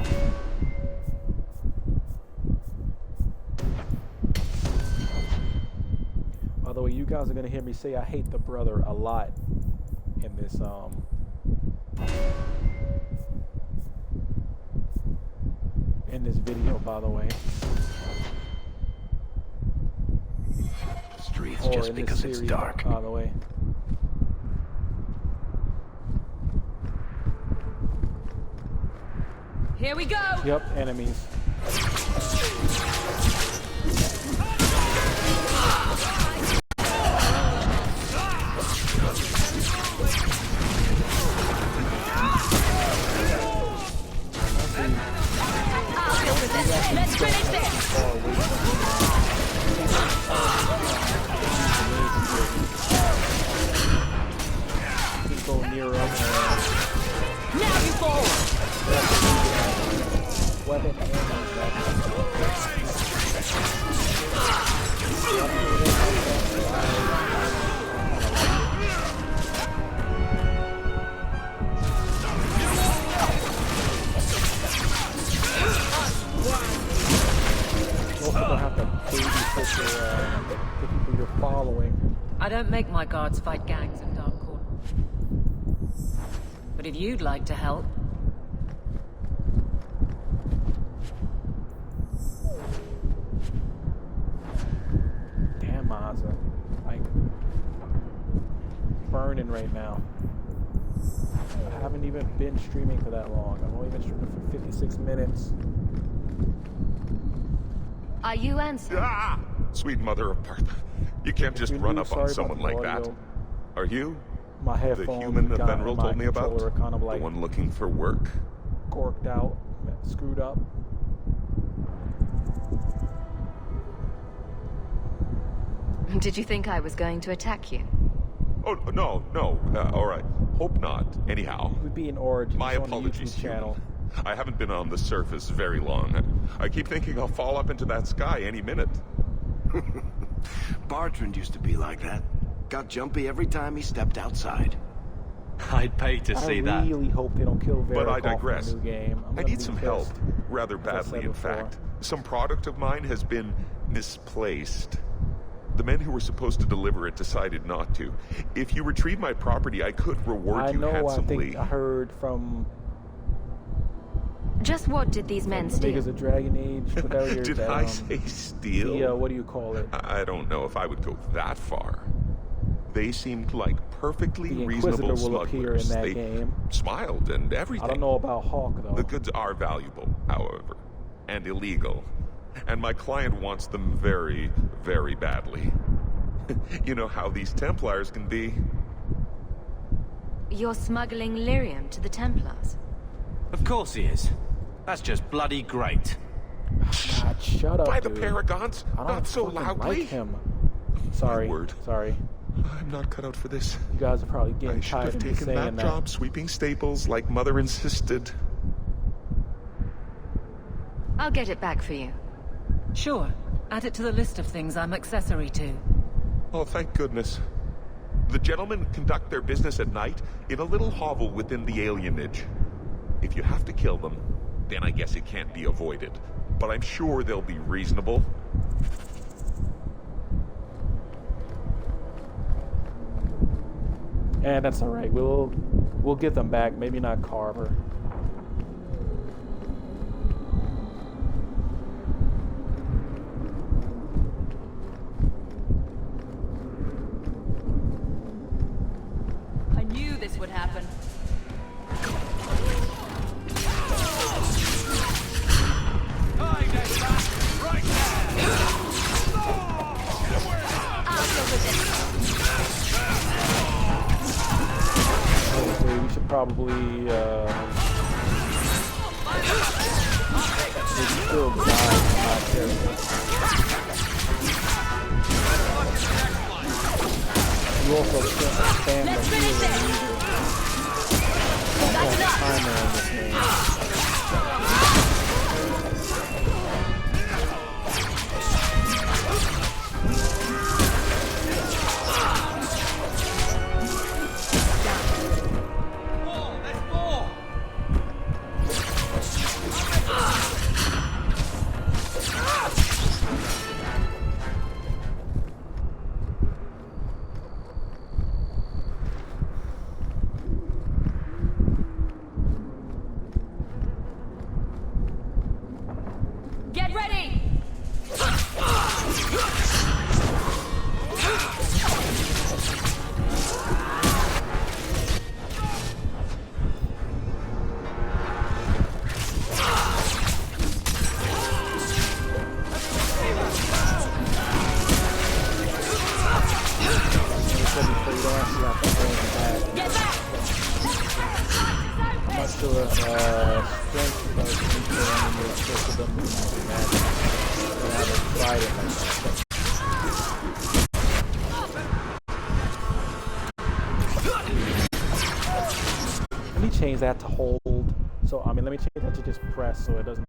By the way, you guys are gonna hear me say I hate the brother a lot in this video, by the way. Streets Or just in this because it's series, dark. by the way. Here we go! Yep, enemies. Let's finish this! Go near up. Now you fall! Weapon I don't make my guards fight gangs in Darkcourt. But if you'd like to help... Damn, Maza. Like, burning right now. I haven't even been streaming for that long. I've only been streaming for 56 minutes. Are you Ansel? Ah! Sweet mother of Partha. You can't just run up on someone like that. Are you? My the headphones human that got Benril my told me about? controller kind of like the one looking for work? Corked out, screwed up. Did you think I was going to attack you? Oh, no. All right. Hope not. Anyhow. We'd be in Origins. My on the apologies, YouTube channel. I haven't been on the surface very long. I keep thinking I'll fall up into that sky any minute. Bartrand used to be like that. Got jumpy every time he stepped outside. I'd pay to see that. I really hope they don't kill Varric But I off in the digress. new game. I need some help. Rather badly, in before. fact. Some product of mine has been misplaced. The men who were supposed to deliver it decided not to. If you retrieve my property, I could reward you I handsomely. think I heard from Just what did these men the steal? niggas of Dragon Age. Villiard, Did I say steal? Yeah, what do you call it? I don't know if I would go that far. They seemed like perfectly The reasonable Inquisitor will appear in smugglers. that They game. smiled and everything. I don't know about Hawk though. The goods are valuable, however, and illegal. And my client wants them very, very badly. You know how these Templars can be. You're smuggling lyrium to the Templars? Of course he is. That's just bloody great. God, shut up, By the dude. Paragons, I don't not so fucking loudly. like him. Sorry. Word. Sorry. I'm not cut out for this. You guys are probably I getting should tired have of me taken saying that job sweeping stables like Mother insisted. I'll get it back for you. Sure. Add it to the list of things I'm accessory to. Oh, thank goodness. The gentlemen conduct their business at night in a little hovel within the alienage. If you have to kill them, then I guess it can't be avoided. But I'm sure they'll be reasonable. And that's alright. We'll get them back. Maybe not Carver. I knew this would happen. Honestly, we should probably still die from my character. You also spam the healer. That's enough. Timer on this game. Get ready! I'm not sure if strength does anything in the course of them being magic. I haven't tried it myself. Let me change that to hold. So I mean, let me change that to just press, so it doesn't,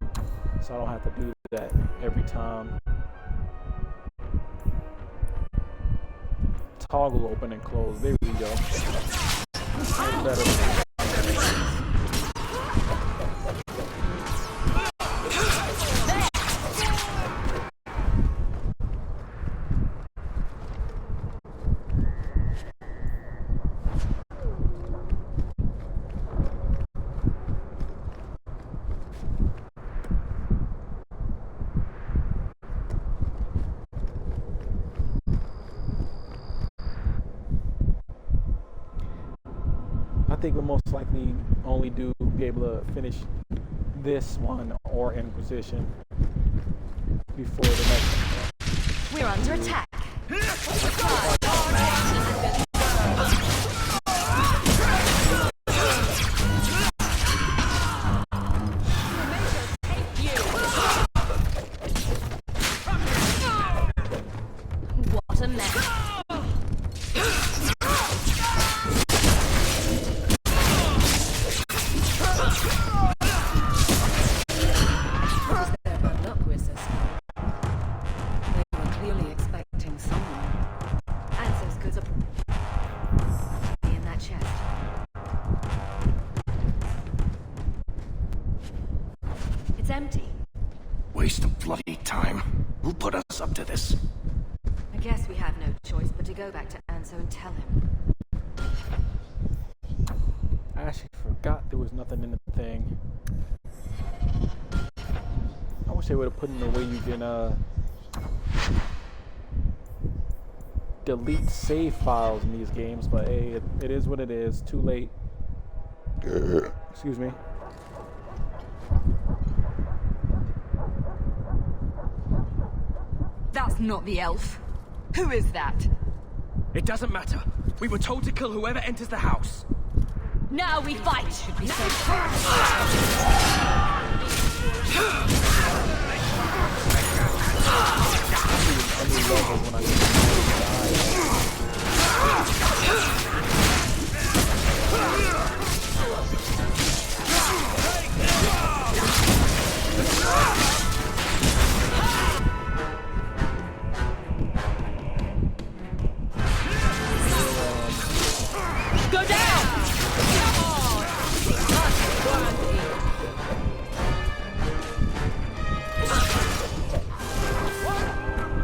so I don't have to do that every time. Toggle open and close. There we go. That's better. I think we'll most likely only be able to finish this one or Inquisition before the next one. We're under attack. What a mess. It's empty. Waste of bloody time. Who put us up to this? I guess we have no choice but to go back to Anso and tell him. I actually forgot there was nothing in the thing. I wish they would have put in the way you can delete save files in these games, but hey, it is what it is. Too late. Excuse me. That's not the elf. Who is that? It doesn't matter. We were told to kill whoever enters the house. Now we fight! Should be safe. Go down!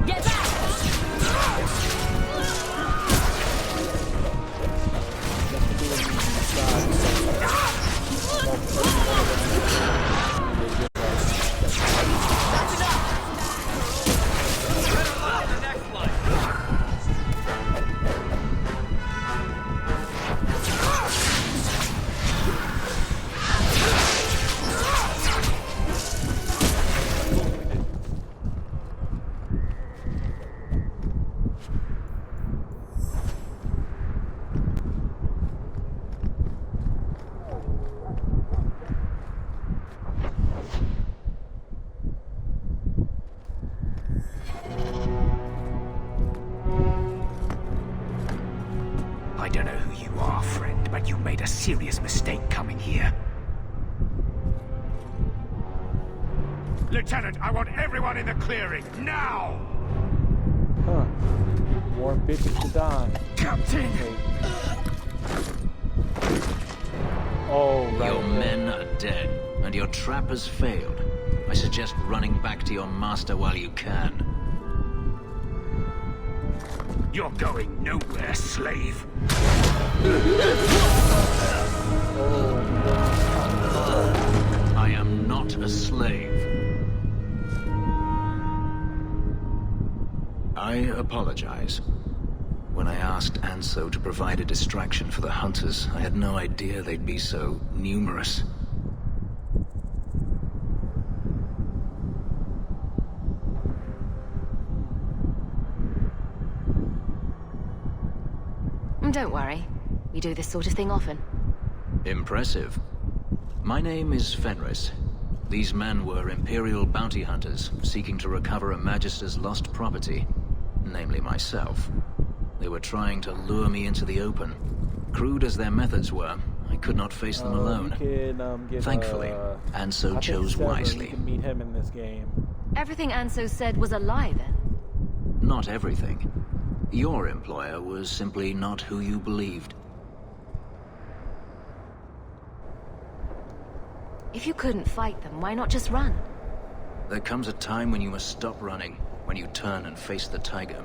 Get back! I don't know who you are, friend, but you made a serious mistake coming here. Lieutenant, I want everyone in the clearing, now! Huh. More bitches to die. Captain! Oh, right. Your men are dead, and your trap has failed. I suggest running back to your master while you can. You're going nowhere, slave. I am not a slave. I apologize. When I asked Anso to provide a distraction for the hunters, I had no idea they'd be so numerous. Don't worry. We do this sort of thing often. Impressive. My name is Fenris. These men were Imperial bounty hunters, seeking to recover a Magister's lost property, namely myself. They were trying to lure me into the open. Crude as their methods were, I could not face them alone. Thankfully, Anso chose wisely. You can meet him in this game. Everything Anso said was a lie, then? Not everything. Your employer was simply not who you believed. If you couldn't fight them, why not just run? There comes a time when you must stop running, when you turn and face the tiger.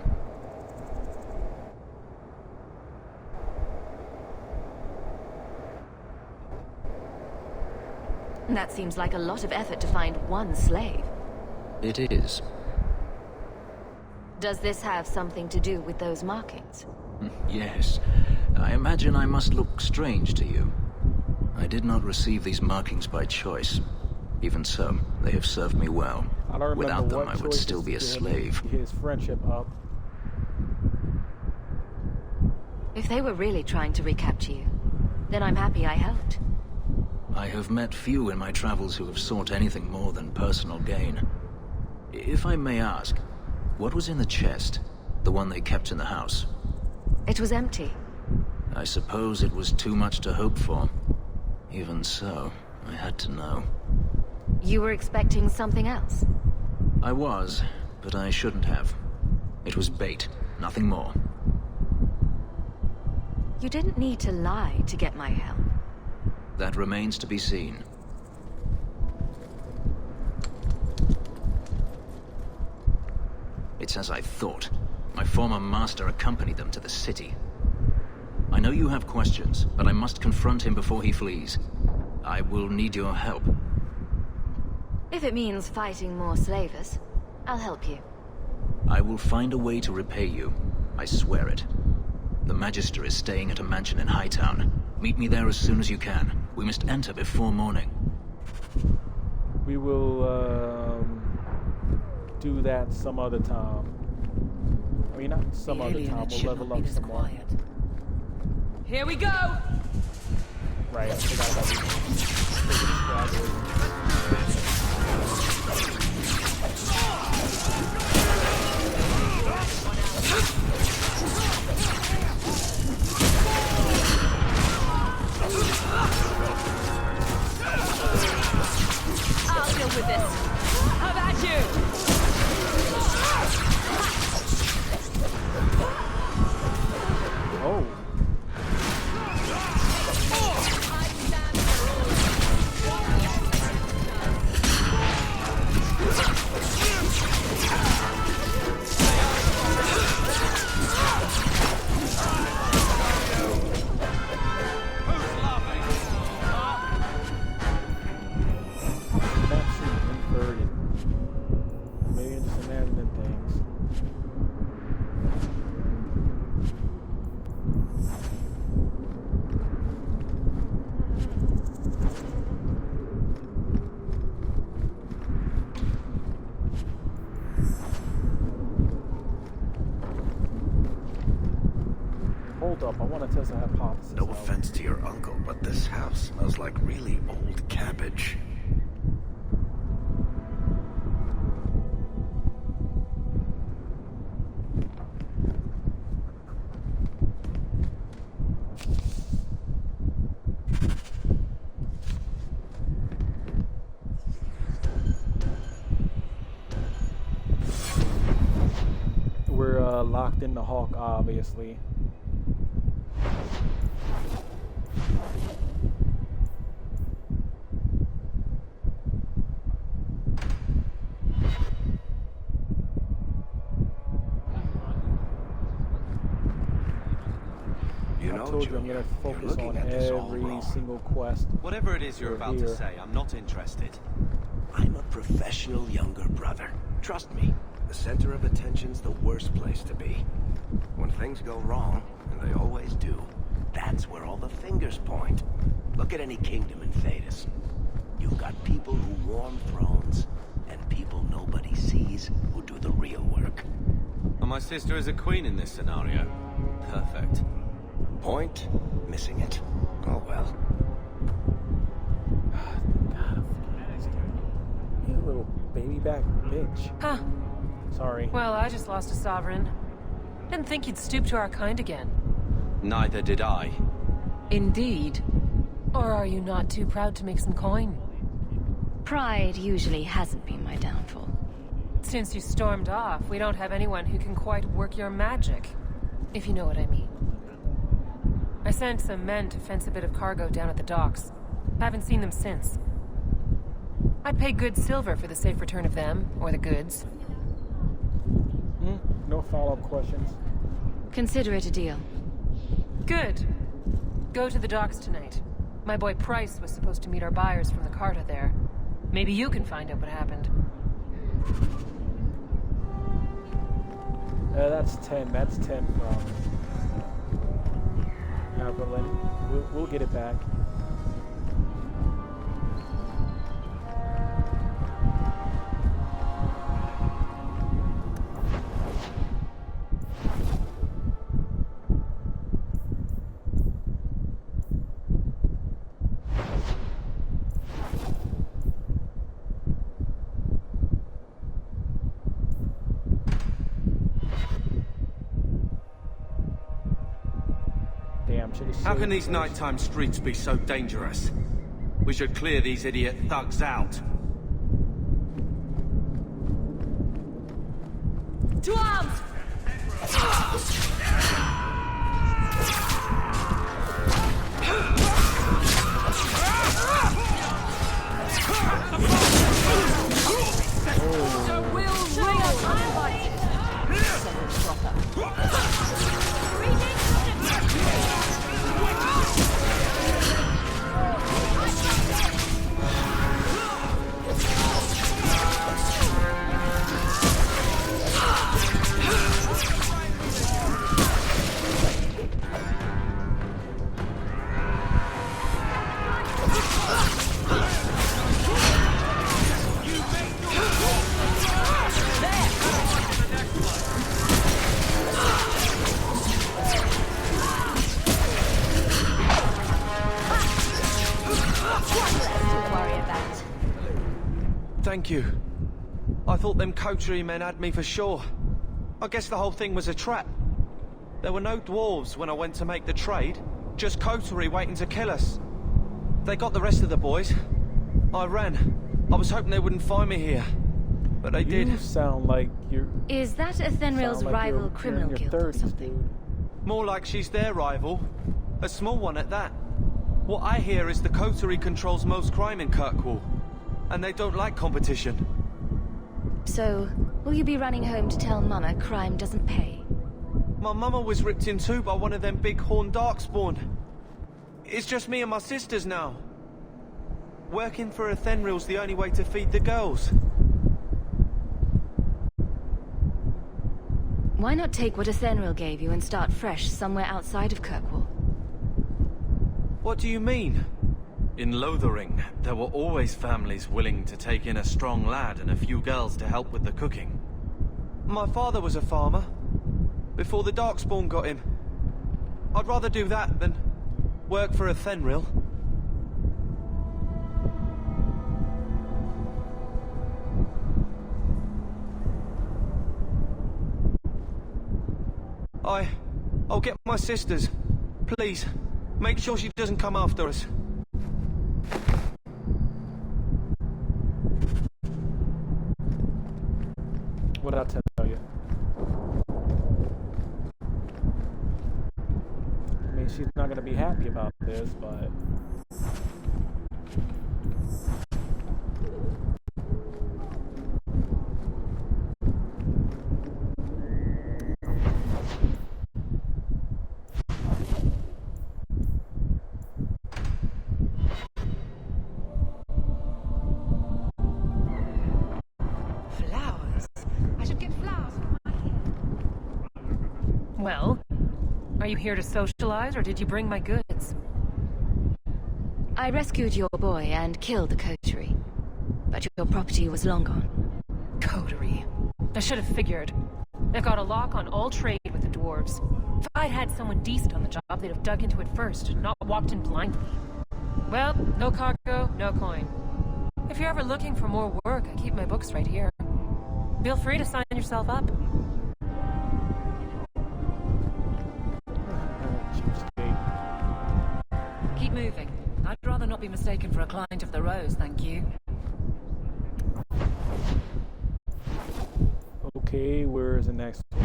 That seems like a lot of effort to find one slave. It is. Does this have something to do with those markings? Yes. I imagine I must look strange to you. I did not receive these markings by choice. Even so, they have served me well. Without them, I would still be a slave. His friendship up. If they were really trying to recapture you, then I'm happy I helped. I have met few in my travels who have sought anything more than personal gain. If I may ask, what was in the chest? The one they kept in the house? It was empty. I suppose it was too much to hope for. Even so, I had to know. You were expecting something else? I was, but I shouldn't have. It was bait, nothing more. You didn't need to lie to get my help. That remains to be seen. It's as I thought. My former master accompanied them to the city. I know you have questions, but I must confront him before he flees. I will need your help. If it means fighting more slavers, I'll help you. I will find a way to repay you. I swear it. The Magister is staying at a mansion in Hightown. Meet me there as soon as you can. We must enter before morning. We will, do that some other time. I mean, not some other time. We'll level up some more. Here we go! Right, I forgot about these. I'll deal with this. How about you? Oh. Hold up, I want to test a hypothesis. No offense to your uncle, but this house smells like really old cabbage. We're locked in the Hawk, obviously. I told you I'm gonna focus on every single quest. Whatever it is you're about to say, I'm not interested. I'm a professional younger brother. Trust me, the center of attention's the worst place to be. When things go wrong, and they always do, that's where all the fingers point. Look at any kingdom in Thedas. You've got people who warm thrones, and people nobody sees who do the real work. Well, my sister is a queen in this scenario. Perfect. Point? Missing it. Oh well. God, you little baby back bitch. Huh. Sorry. Well, I just lost a sovereign. Didn't think you'd stoop to our kind again. Neither did I. Indeed. Or are you not too proud to make some coin? Pride usually hasn't been my downfall. Since you stormed off, we don't have anyone who can quite work your magic. If you know what I mean. I sent some men to fence a bit of cargo down at the docks. Haven't seen them since. I'd pay good silver for the safe return of them, or the goods. No follow-up questions. Consider it a deal. Good. Go to the docks tonight. My boy Price was supposed to meet our buyers from the Carta there. Maybe you can find out what happened. That's 10. That's 10 from Berlin. We'll get it back. How can these nighttime streets be so dangerous? We should clear these idiot thugs out. To arms! Thank you. I thought them coterie men had me for sure. I guess the whole thing was a trap. There were no dwarves when I went to make the trade, just coterie waiting to kill us. They got the rest of the boys. I ran. I was hoping they wouldn't find me here, but they did. You sound like you're... Is that Athenril's rival criminal guild or something? More like she's their rival. A small one at that. What I hear is the coterie controls most crime in Kirkwall, and they don't like competition. So, will you be running home to tell Mama crime doesn't pay? My mama was ripped in two by one of them big horned darkspawn. It's just me and my sisters now. Working for Athenril's the only way to feed the girls. Why not take what Athenril gave you and start fresh somewhere outside of Kirkwall? What do you mean? In Lothering, there were always families willing to take in a strong lad and a few girls to help with the cooking. My father was a farmer, before the Darkspawn got him. I'd rather do that than work for Athenril. I'll get my sisters. Please, make sure she doesn't come after us. What'd I tell you? I mean, she's not gonna be happy about this, but... Well, are you here to socialize, or did you bring my goods? I rescued your boy and killed the coterie, but your property was long gone. Coterie. I should have figured. They've got a lock on all trade with the dwarves. If I'd had someone decent on the job, they'd have dug into it first, not walked in blindly. Well, no cargo, no coin. If you're ever looking for more work, I keep my books right here. Feel free to sign yourself up. Keep moving. I'd rather not be mistaken for a client of the Rose, thank you. Okay, where's the next one?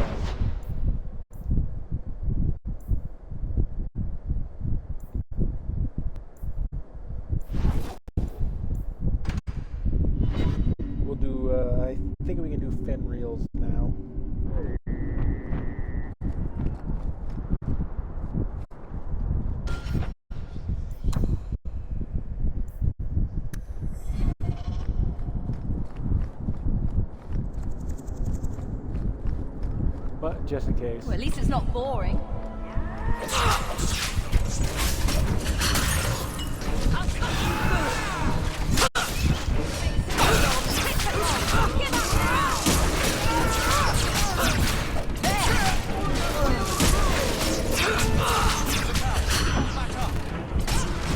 We'll do, I think we can do Fenrir's now. But just in case. Well, at least it's not boring.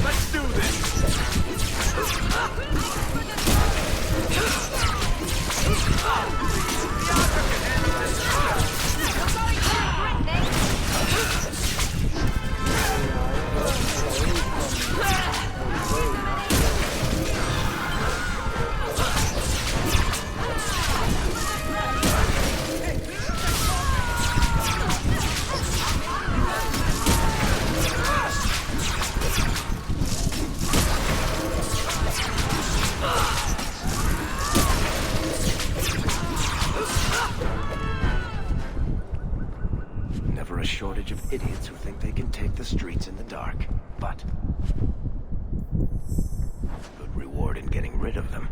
Let's do this! Never a shortage of idiots who think they can take the streets in the dark, but good reward in getting rid of them.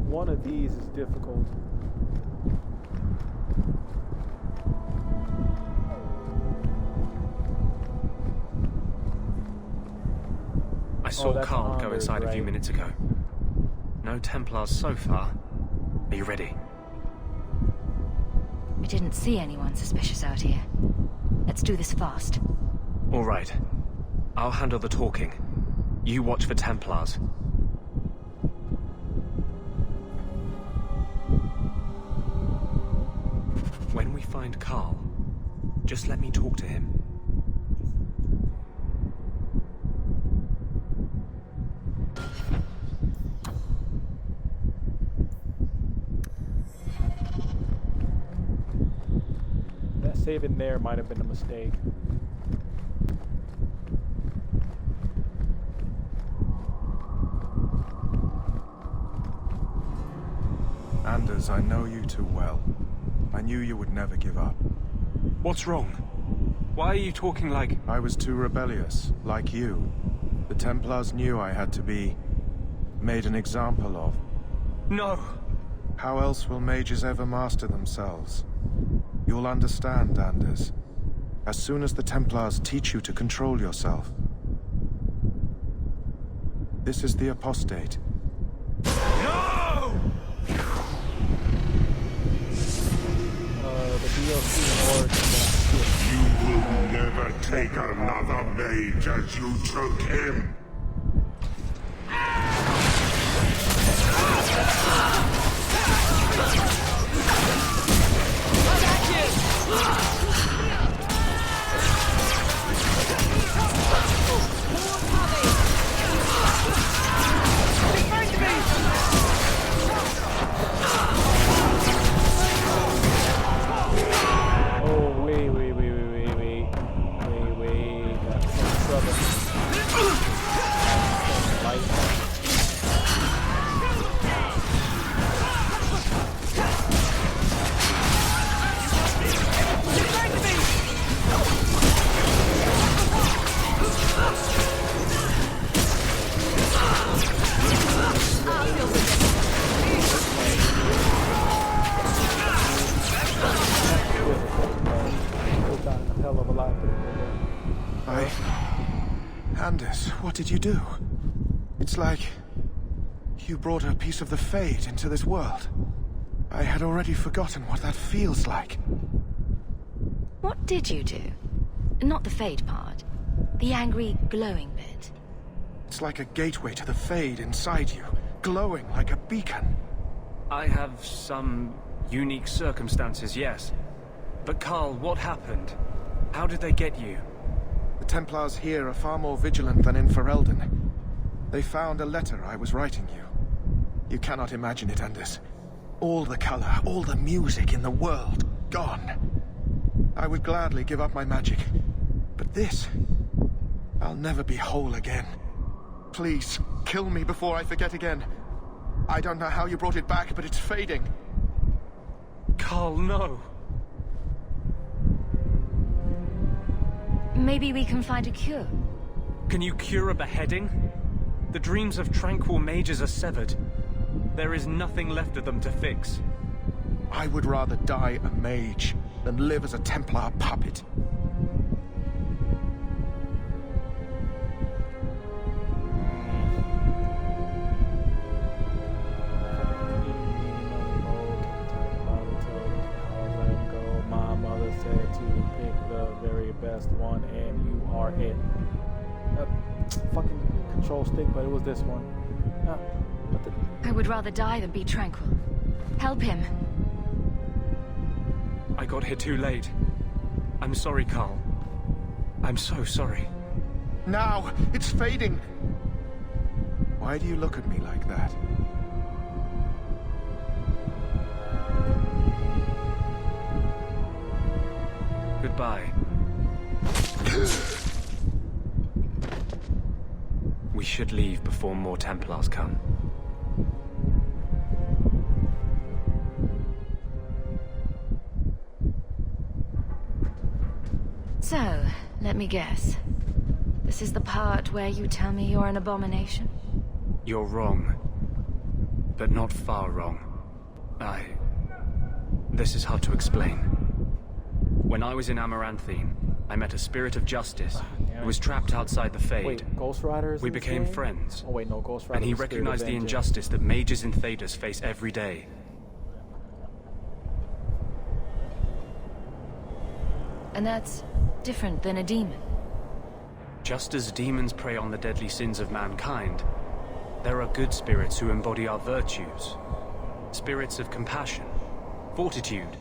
One of these is difficult. I saw Carl go inside a few minutes ago. No Templars so far. Are you ready? We didn't see anyone suspicious out here. Let's do this fast. All right. I'll handle the talking. You watch for Templars. When we find Carl, just let me talk to him. That saving there might have been a mistake. Anders, I know you too well. I knew you would never give up. What's wrong? Why are you talking like... I was too rebellious, like you. The Templars knew I had to be... made an example of. No! How else will mages ever master themselves? You'll understand, Anders. As soon as the Templars teach you to control yourself. This is the Apostate. No! You will never take another mage as you took him. Anders, what did you do? It's like... you brought a piece of the Fade into this world. I had already forgotten what that feels like. What did you do? Not the Fade part. The angry, glowing bit. It's like a gateway to the Fade inside you, glowing like a beacon. I have some unique circumstances, yes. But Carl, what happened? How did they get you? The Templars here are far more vigilant than in Ferelden. They found a letter I was writing you. You cannot imagine it, Anders. All the color, all the music in the world, gone. I would gladly give up my magic. But this... I'll never be whole again. Please, kill me before I forget again. I don't know how you brought it back, but it's fading. Carl, no. Maybe we can find a cure. Can you cure a beheading? The dreams of tranquil mages are severed. There is nothing left of them to fix. I would rather die a mage than live as a Templar puppet. My mother said to pick the very best one, and you are it. Fucking control stick, but it was this one. I would rather die than be tranquil. Help him. I got here too late. I'm sorry, Carl. I'm so sorry. Now! It's fading! Why do you look at me like that? Goodbye. We should leave before more Templars come. So, let me guess. This is the part where you tell me you're an abomination? You're wrong. But not far wrong. This is hard to explain. When I was in Amaranthine, I met a spirit of justice who was trapped outside the Fade. Wait, Ghost Riders? We became friends. Oh wait, no, Ghost Riders. And he recognized the injustice that mages and Thaders face every day. And that's different than a demon. Just as demons prey on the deadly sins of mankind, there are good spirits who embody our virtues. Spirits of compassion, fortitude,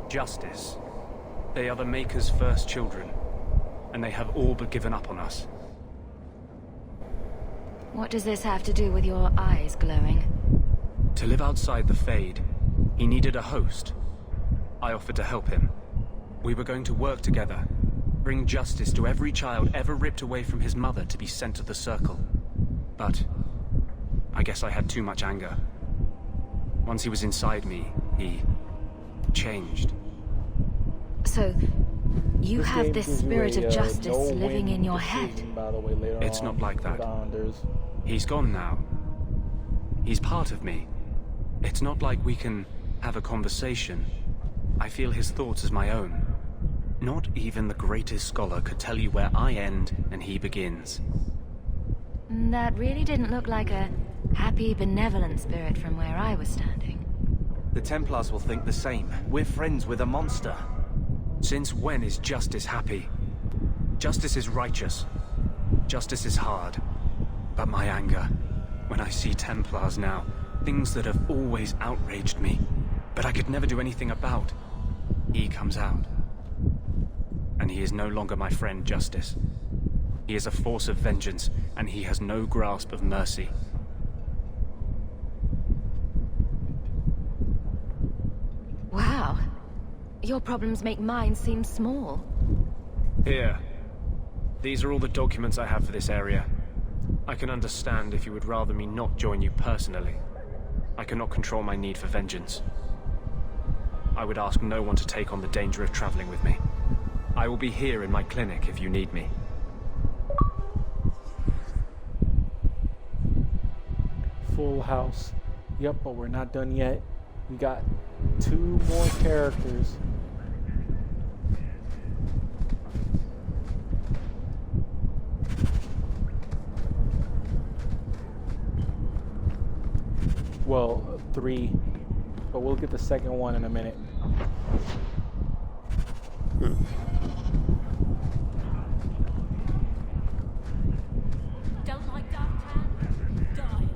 justice. They are the Maker's first children, and they have all but given up on us. What does this have to do with your eyes glowing? To live outside the Fade, he needed a host. I offered to help him. We were going to work together, bring justice to every child ever ripped away from his mother to be sent to the Circle. But I guess I had too much anger. Once he was inside me, he changed. So, you have this spirit of justice living in your head? It's not like that. He's gone now. He's part of me. It's not like we can have a conversation. I feel his thoughts as my own. Not even the greatest scholar could tell you where I end and he begins. That really didn't look like a happy, benevolent spirit from where I was standing. The Templars will think the same. We're friends with a monster. Since when is justice happy? Justice is righteous. Justice is hard. But my anger, when I see Templars now, things that have always outraged me, but I could never do anything about, he comes out. And he is no longer my friend, Justice. He is a force of vengeance, and he has no grasp of mercy. Wow. Your problems make mine seem small. Here. These are all the documents I have for this area. I can understand if you would rather me not join you personally. I cannot control my need for vengeance. I would ask no one to take on the danger of traveling with me. I will be here in my clinic if you need me. Full house. Yep, but we're not done yet. We got 2 more characters. Well, 3, but we'll get the second one in a minute. Don't like that, Tan? Die.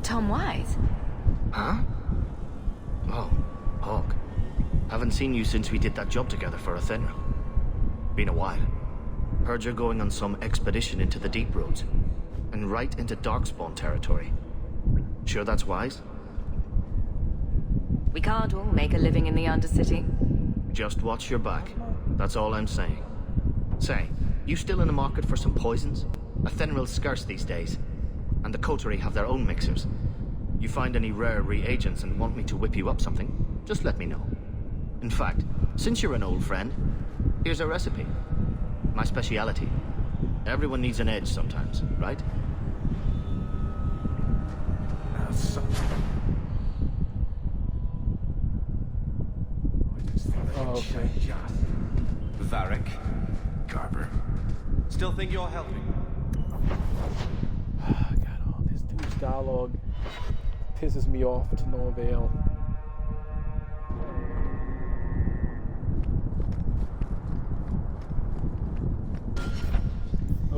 Tom Wise? Huh? Oh, Hawk. Haven't seen you since we did that job together for Athenra. Been a while. Heard you're going on some expedition into the Deep Roads. And right into Darkspawn territory. Sure that's wise? We can't all make a living in the Undercity. Just watch your back. That's all I'm saying. Say, you still in the market for some poisons? Athenril's scarce these days. And the Coterie have their own mixers. You find any rare reagents and want me to whip you up something, just let me know. In fact, since you're an old friend, here's a recipe. My speciality. Everyone needs an edge sometimes, right? Oh, okay. Varric. Garber. Still think you're helping? God, oh, this dude's dialogue pisses me off to no avail.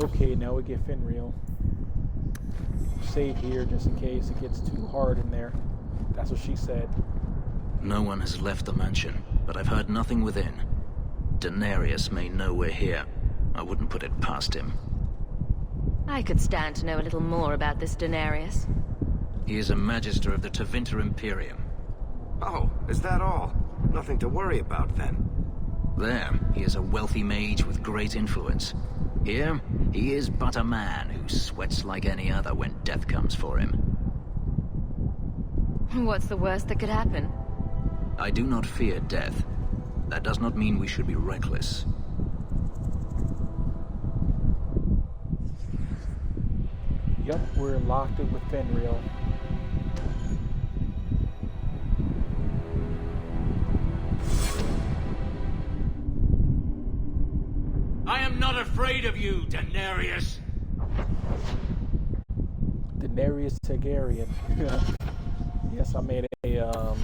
Okay, now we get Finreal. Save here just in case it gets too hard in there. That's what she said. No one has left the mansion, but I've heard nothing within. Denarius may know we're here. I wouldn't put it past him. I could stand to know a little more about this Denarius. He is a Magister of the Tevinter Imperium. Oh, is that all? Nothing to worry about then. There, he is a wealthy mage with great influence. Here, he is but a man who sweats like any other when death comes for him. What's the worst that could happen? I do not fear death. That does not mean we should be reckless. Yup, we're locked in with Finreal. I am not afraid of you, Denarius. Daenerys Targaryen. Yes, I made a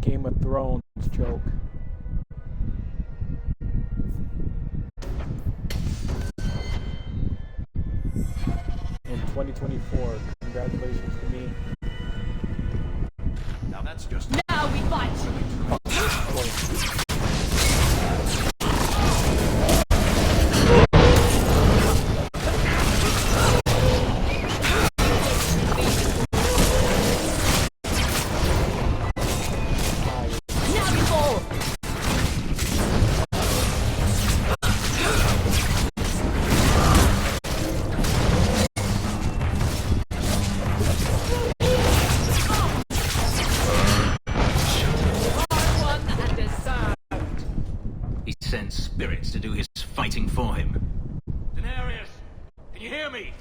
Game of Thrones joke. In 2024, congratulations to me. Now that's just... Now we fight! He sends spirits to do his fighting for him. Daenerys, can you hear me?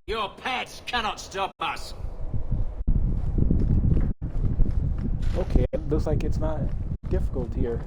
Your pets cannot stop us. Okay, it looks like it's not difficult here.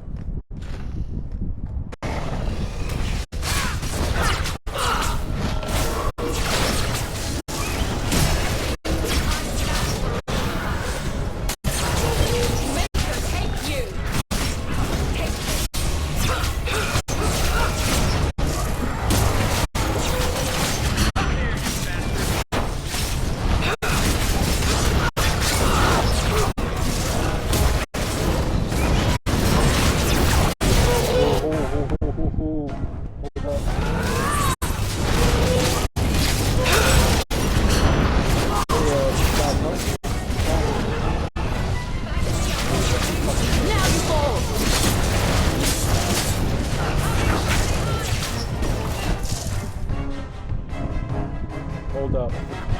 Hold up.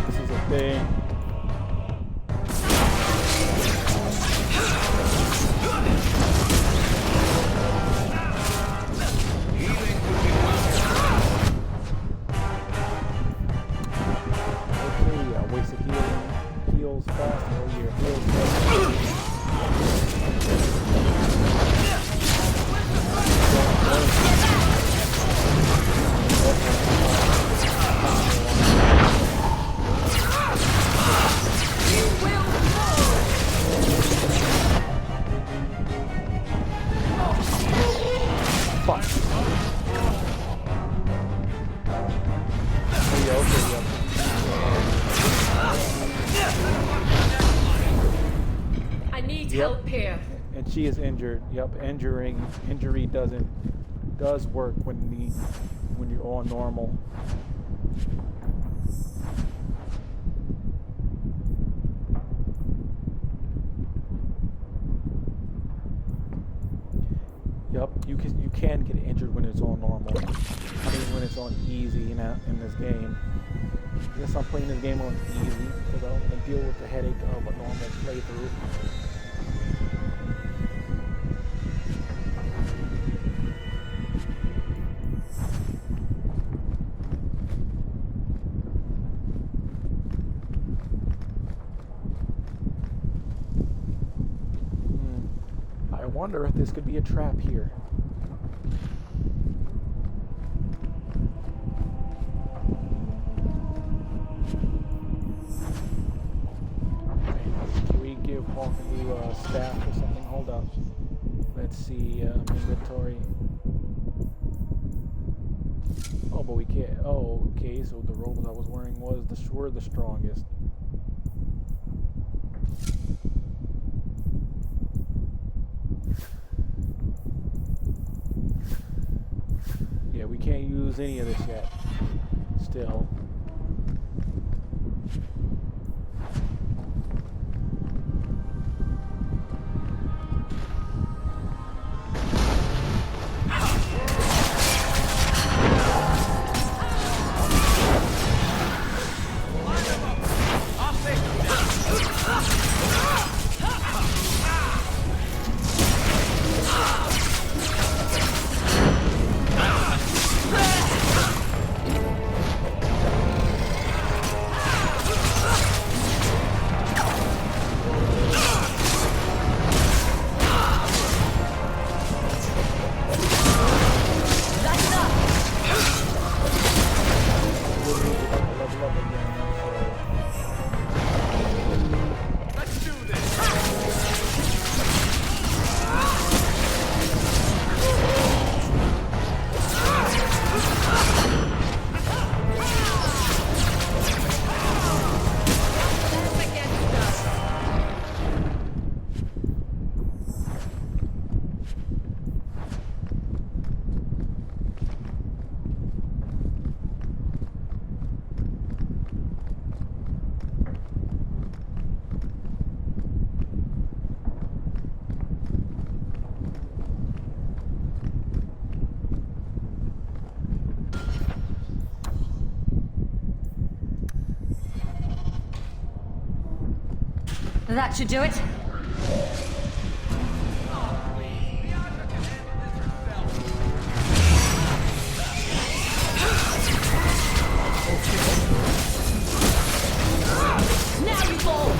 This is a thing. Okay, yeah, wasted healing. Heals fast. Oh yeah, heals fast. Fuck. I need help here. And she is injured. Yep, injury does work when you're on normal. Yep, you can get injured when it's on normal. I mean, when it's on easy in this game. Yes, I'm playing this game on easy because I don't want to deal with the headache of a normal playthrough. I wonder if this could be a trap here. Can we give Hawk a new staff or something? Hold up. Let's see, inventory. Oh, but we can't. Oh, okay, so the robes I was wearing were the strongest. Yeah, we can't use any of this yet. Still. That should do it. Now you fall!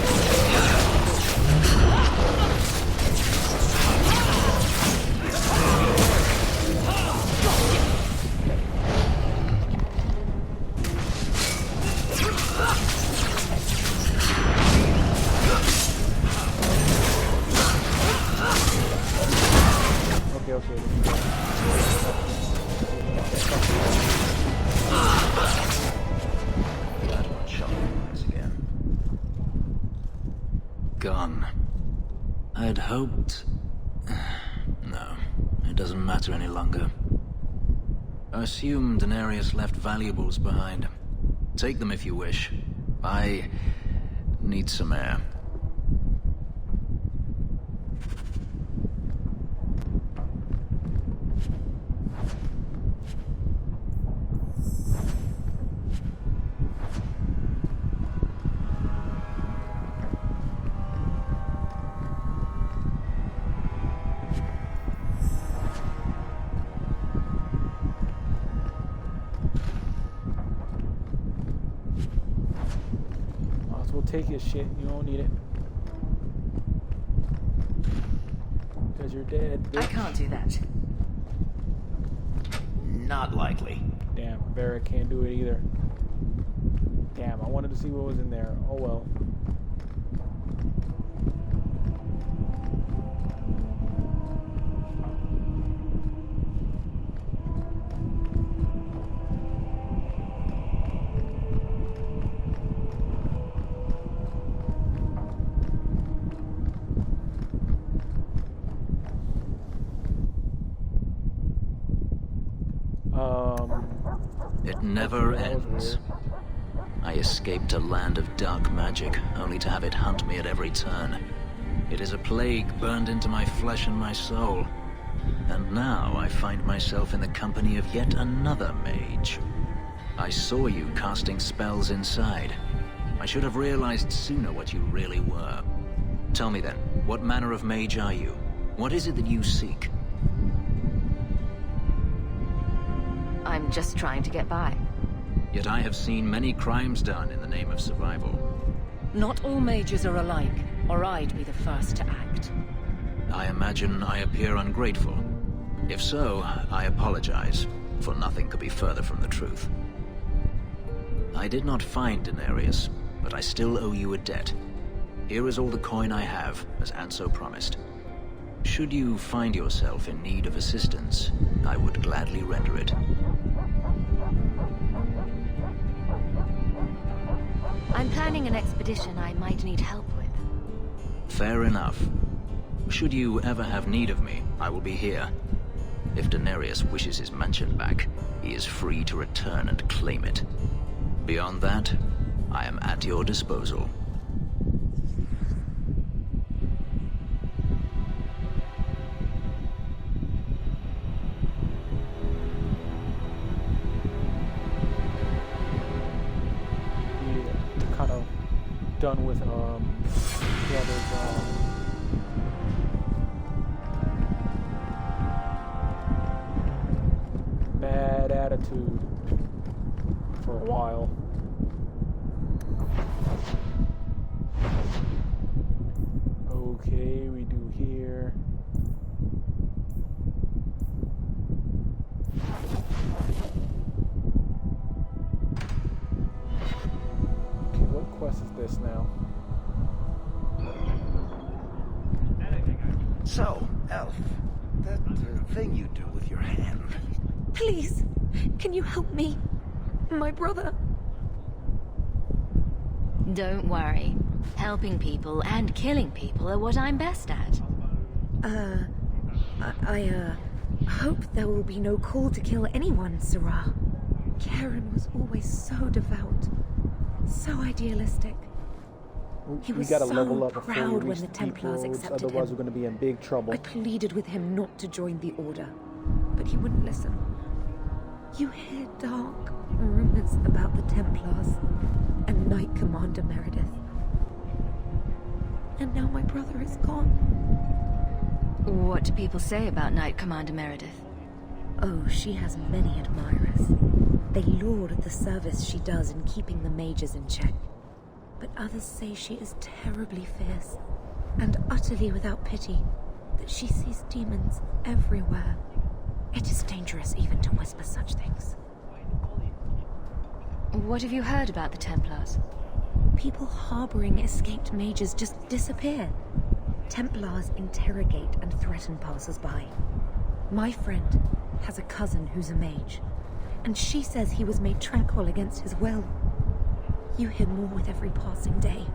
Gone. I'd hoped... No, it doesn't matter any longer. I assume Daenerys left valuables behind. Take them if you wish. I need some air. Take his shit. You don't need it. Because you're dead. Bitch. I can't do that. Not likely. Damn, Varric can't do it either. Damn, I wanted to see what was in there. Oh well. It never ends. I escaped a land of dark magic, only to have it hunt me at every turn. It is a plague burned into my flesh and my soul. And now I find myself in the company of yet another mage. I saw you casting spells inside. I should have realized sooner what you really were. Tell me then, what manner of mage are you? What is it that you seek? I'm just trying to get by. Yet I have seen many crimes done in the name of survival. Not all mages are alike, or I'd be the first to act. I imagine I appear ungrateful. If so, I apologize, for nothing could be further from the truth. I did not find Daenerys, but I still owe you a debt. Here is all the coin I have, as Anso promised. Should you find yourself in need of assistance, I would gladly render it. I'm planning an expedition I might need help with. Fair enough. Should you ever have need of me, I will be here. If Daenerys wishes his mansion back, he is free to return and claim it. Beyond that, I am at your disposal. Kind of done with the other bad attitude for a while. Okay, we do here. What quest is this now? So, Elf, that thing you do with your hand. Please, can you help me? My brother. Don't worry. Helping people and killing people are what I'm best at. I hope there will be no call to kill anyone, Sarah. Karen was always so devout. So idealistic. He was gotta so level up before proud we when reach the the Templars Deep Roads, accepted otherwise him. we're gonna be in big trouble. I pleaded with him not to join the Order, but he wouldn't listen. You hear dark rumors about the Templars and Knight Commander Meredith. And now my brother is gone. What do people say about Knight Commander Meredith? Oh, she has many admirers. They laud the service she does in keeping the mages in check. But others say she is terribly fierce, and utterly without pity, that she sees demons everywhere. It is dangerous even to whisper such things. What have you heard about the Templars? People harboring escaped mages just disappear. Templars interrogate and threaten passers-by. My friend has a cousin who's a mage, and she says he was made tranquil against his will. You hear more with every passing day.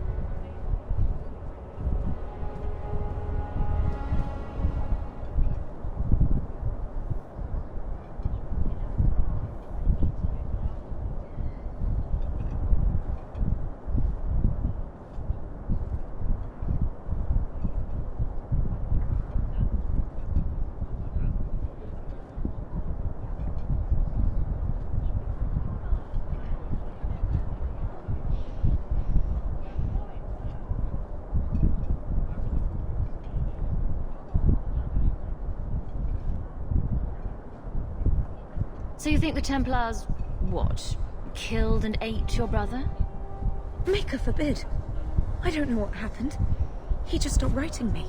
So you think the Templars, what, killed and ate your brother? Maker forbid. I don't know what happened. He just stopped writing me.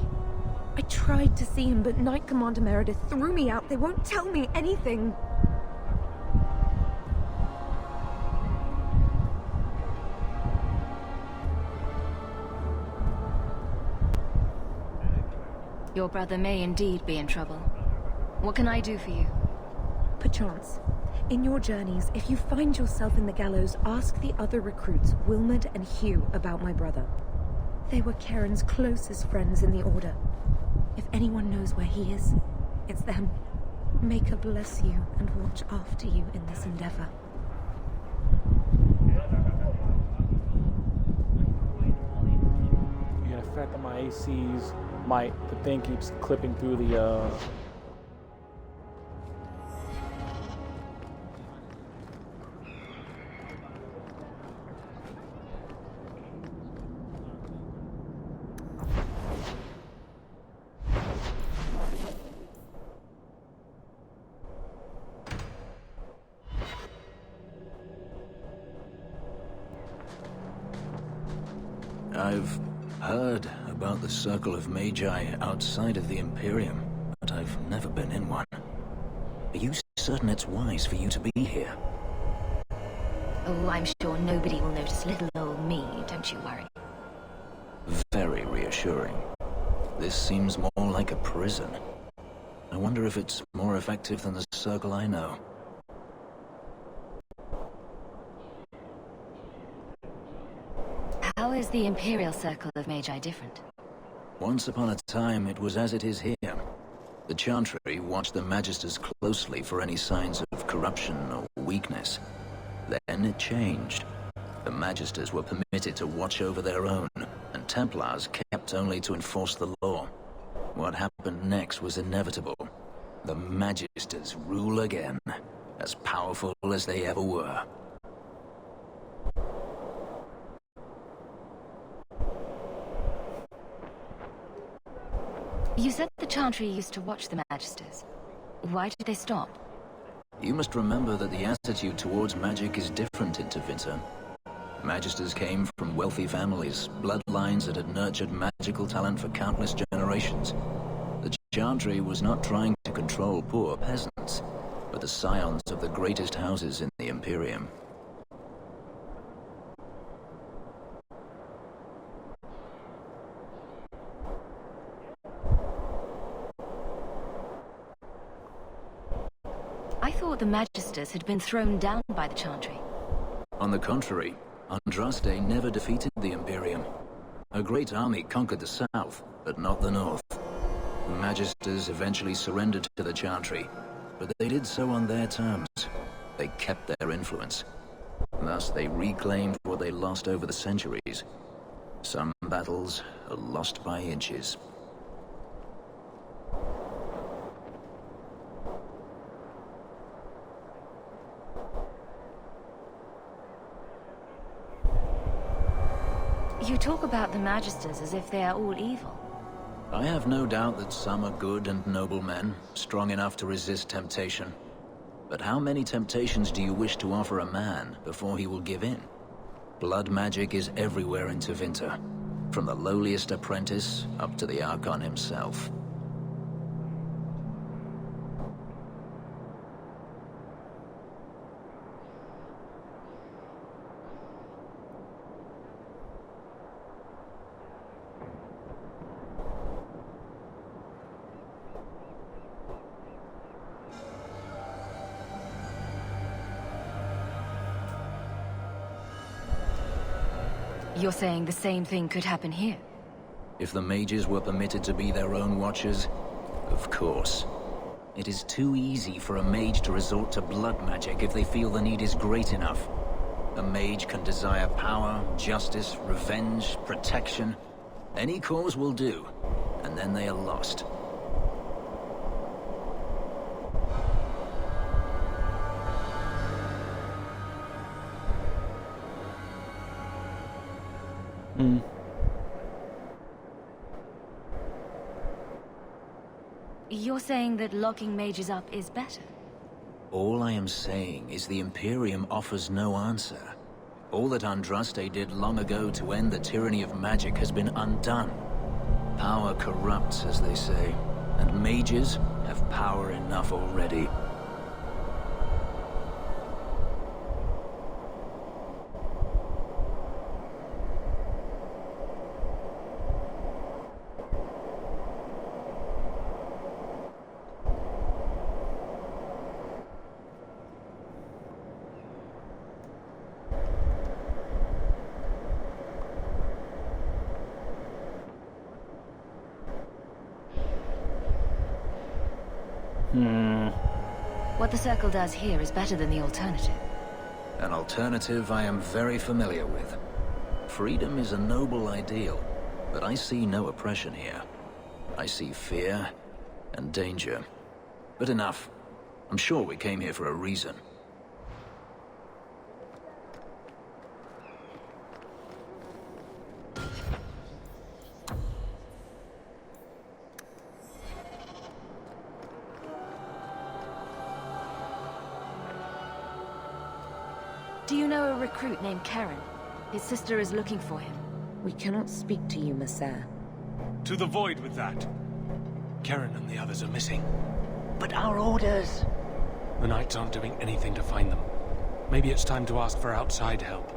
I tried to see him, but Knight Commander Meredith threw me out. They won't tell me anything. Your brother may indeed be in trouble. What can I do for you? Perchance. In your journeys, if you find yourself in the gallows, ask the other recruits, Wilmod and Hugh, about my brother. They were Karen's closest friends in the Order. If anyone knows where he is, it's them. Maker bless you and watch after you in this endeavor. Yeah, the fact that my ACs the thing keeps clipping through the I've heard about the Circle of Magi outside of the Imperium, but I've never been in one. Are you certain it's wise for you to be here? Oh, I'm sure nobody will notice little old me, don't you worry. Very reassuring. This seems more like a prison. I wonder if it's more effective than the Circle I know. How is the Imperial Circle of Magi different? Once upon a time, it was as it is here. The Chantry watched the Magisters closely for any signs of corruption or weakness. Then it changed. The Magisters were permitted to watch over their own, and Templars kept only to enforce the law. What happened next was inevitable. The Magisters rule again, as powerful as they ever were. You said the Chantry used to watch the Magisters. Why did they stop? You must remember that the attitude towards magic is different in Tevinter. Magisters came from wealthy families, bloodlines that had nurtured magical talent for countless generations. The Chantry was not trying to control poor peasants, but the scions of the greatest houses in the Imperium. I thought the Magisters had been thrown down by the Chantry. On the contrary, Andraste never defeated the Imperium. A great army conquered the south, but not the north. The Magisters eventually surrendered to the Chantry, but they did so on their terms. They kept their influence. Thus, they reclaimed what they lost over the centuries. Some battles are lost by inches. You talk about the Magisters as if they are all evil. I have no doubt that some are good and noble men, strong enough to resist temptation. But how many temptations do you wish to offer a man before he will give in? Blood magic is everywhere in Tevinter, from the lowliest apprentice up to the Archon himself. You're saying the same thing could happen here? If the mages were permitted to be their own watchers, of course. It is too easy for a mage to resort to blood magic if they feel the need is great enough. A mage can desire power, justice, revenge, protection. Any cause will do, and then they are lost. You're saying that locking mages up is better? All I am saying is the Imperium offers no answer. All that Andraste did long ago to end the tyranny of magic has been undone. Power corrupts, as they say, and mages have power enough already. What the Circle does here is better than the alternative. An alternative I am very familiar with. Freedom is a noble ideal, but I see no oppression here. I see fear and danger. But enough. I'm sure we came here for a reason. Do you know a recruit named Karen? His sister is looking for him. We cannot speak to you, Messer. To the void with that. Karen and the others are missing. But our orders... The Knights aren't doing anything to find them. Maybe it's time to ask for outside help.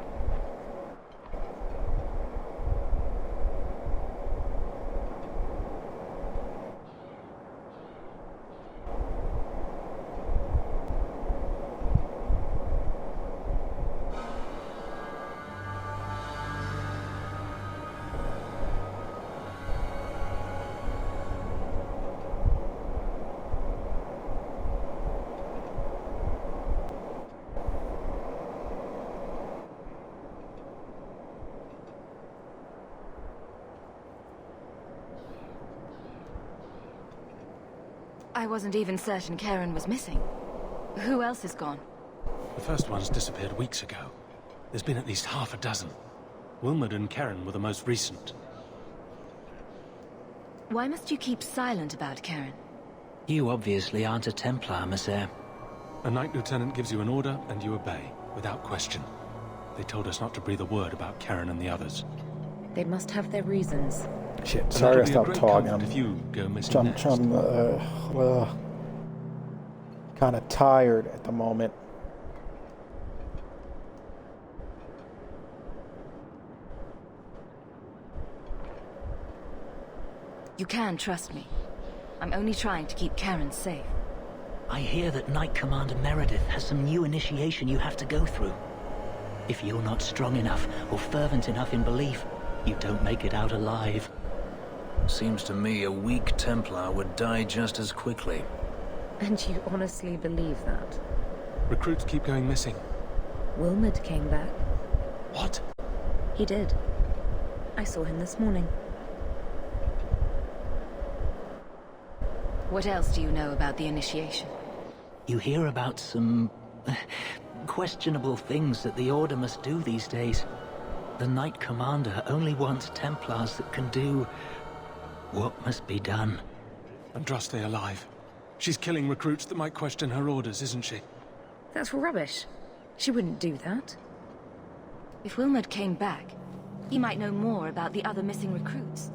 I wasn't even certain Karen was missing. Who else is gone? The first one's disappeared weeks ago. There's been at least half a dozen. Wilmot and Karen were the most recent. Why must you keep silent about Karen? You obviously aren't a Templar, Messer. A Knight Lieutenant gives you an order, and you obey, without question. They told us not to breathe a word about Karen and the others. They must have their reasons. Shit, sorry I stopped talking. I'm if you go missing next. Kind of tired at the moment. You can trust me. I'm only trying to keep Karen safe. I hear that Knight Commander Meredith has some new initiation you have to go through. If you're not strong enough or fervent enough in belief, you don't make it out alive. Seems to me a weak Templar would die just as quickly. And you honestly believe that? Recruits keep going missing. Wilmot came back. What? He did. I saw him this morning. What else do you know about the initiation? You hear about some... questionable things that the Order must do these days. The Knight Commander only wants Templars that can do what must be done. Andraste alive. She's killing recruits that might question her orders, isn't she? That's rubbish. She wouldn't do that. If Wilmerd came back, he might know more about the other missing recruits.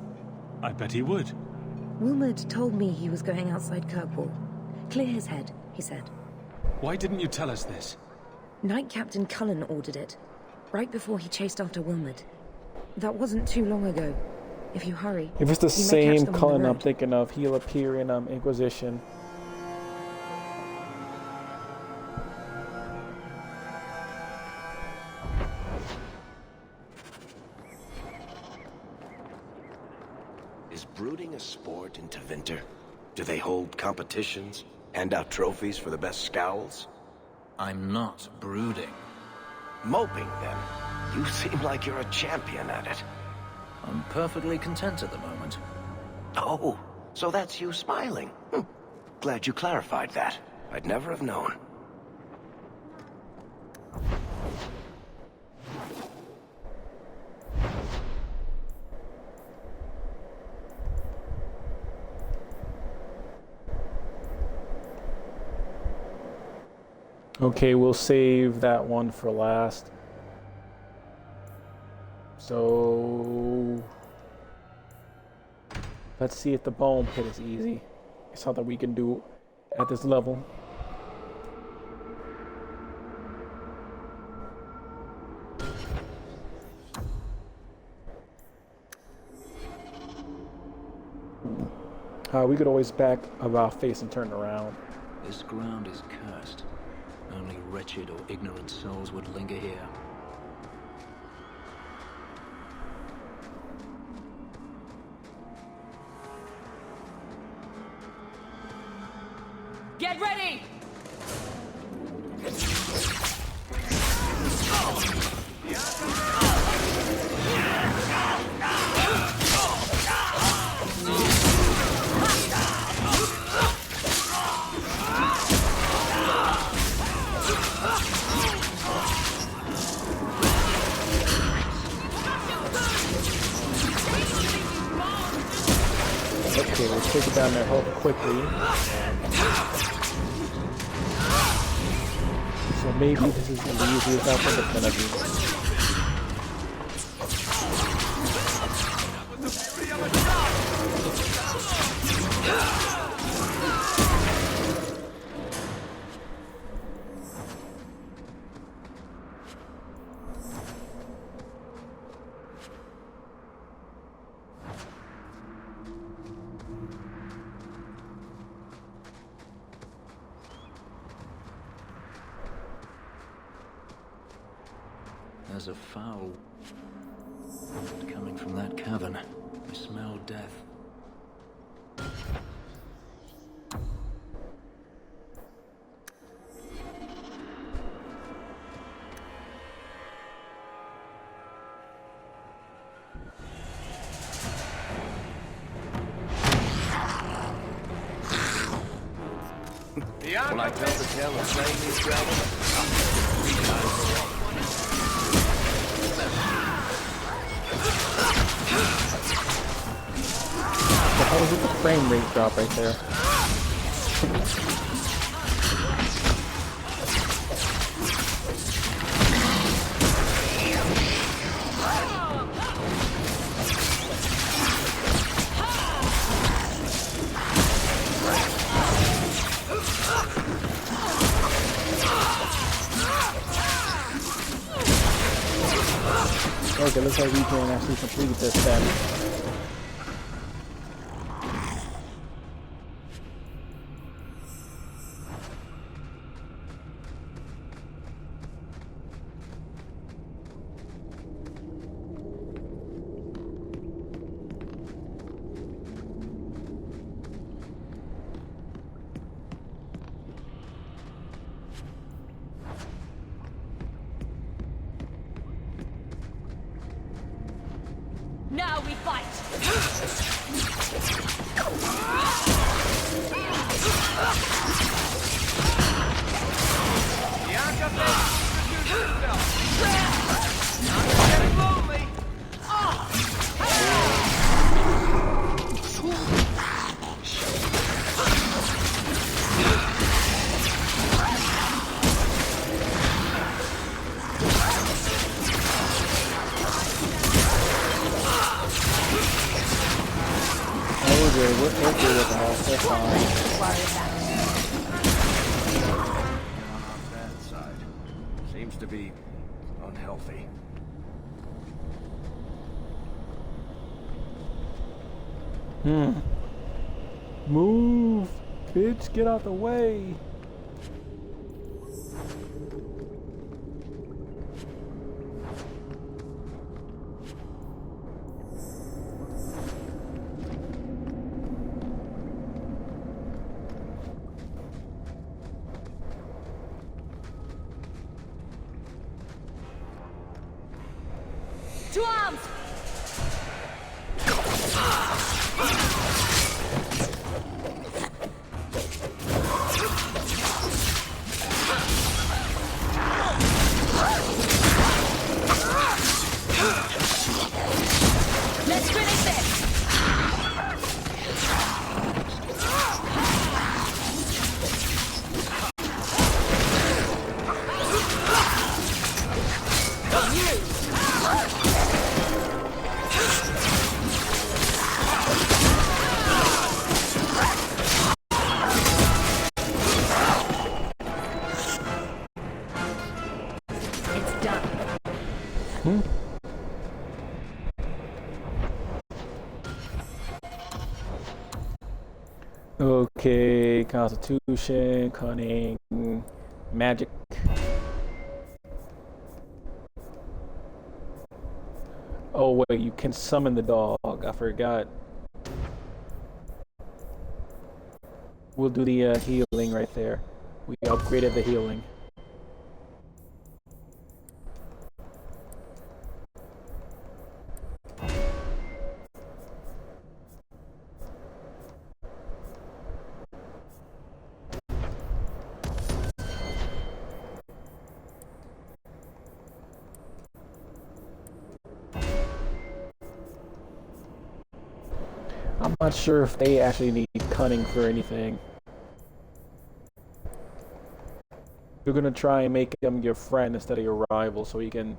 I bet he would. Wilmerd told me he was going outside Kirkwall. Clear his head, he said. Why didn't you tell us this? Knight Captain Cullen ordered it, right before he chased after Wilmerd. That wasn't too long ago. If you hurry, if it's the you may catch same them on the Cullen I'm road. thinking of, he'll appear in Inquisition. Is brooding a sport in Tevinter? Do they hold competitions? Hand out trophies for the best scowls? I'm not brooding. Moping, then? You seem like you're a champion at it. I'm perfectly content at the moment. Oh, so that's you smiling. Glad you clarified that. I'd never have known. Okay, we'll save that one for last. So let's see if the bone pit is easy. It's something we can do at this level. We could always back about face and turn around. This ground is cursed. Only wretched or ignorant souls would linger here. Get ready! Okay, we'll take it down there quickly. So maybe this is the easiest I think it's gonna be. There's a foul coming from that cavern. I smell death. Will I tell the tale of slaying these dragons? How does the frame rate drop right there? Okay, looks like we can actually complete this then. Now we fight! Bianca, introduce yourself! Not getting lonely! good. We're okay with the house. That's fine. On that side. Seems to be unhealthy. Move, bitch, get out the way. To arms! Let's finish this! It's done. Okay, Constitution, Cunning, Magic. Oh wait, you can summon the dog. I forgot. We'll do the healing right there. We upgraded the healing. I'm not sure if they actually need cunning for anything. You're gonna try and make him your friend instead of your rival so he can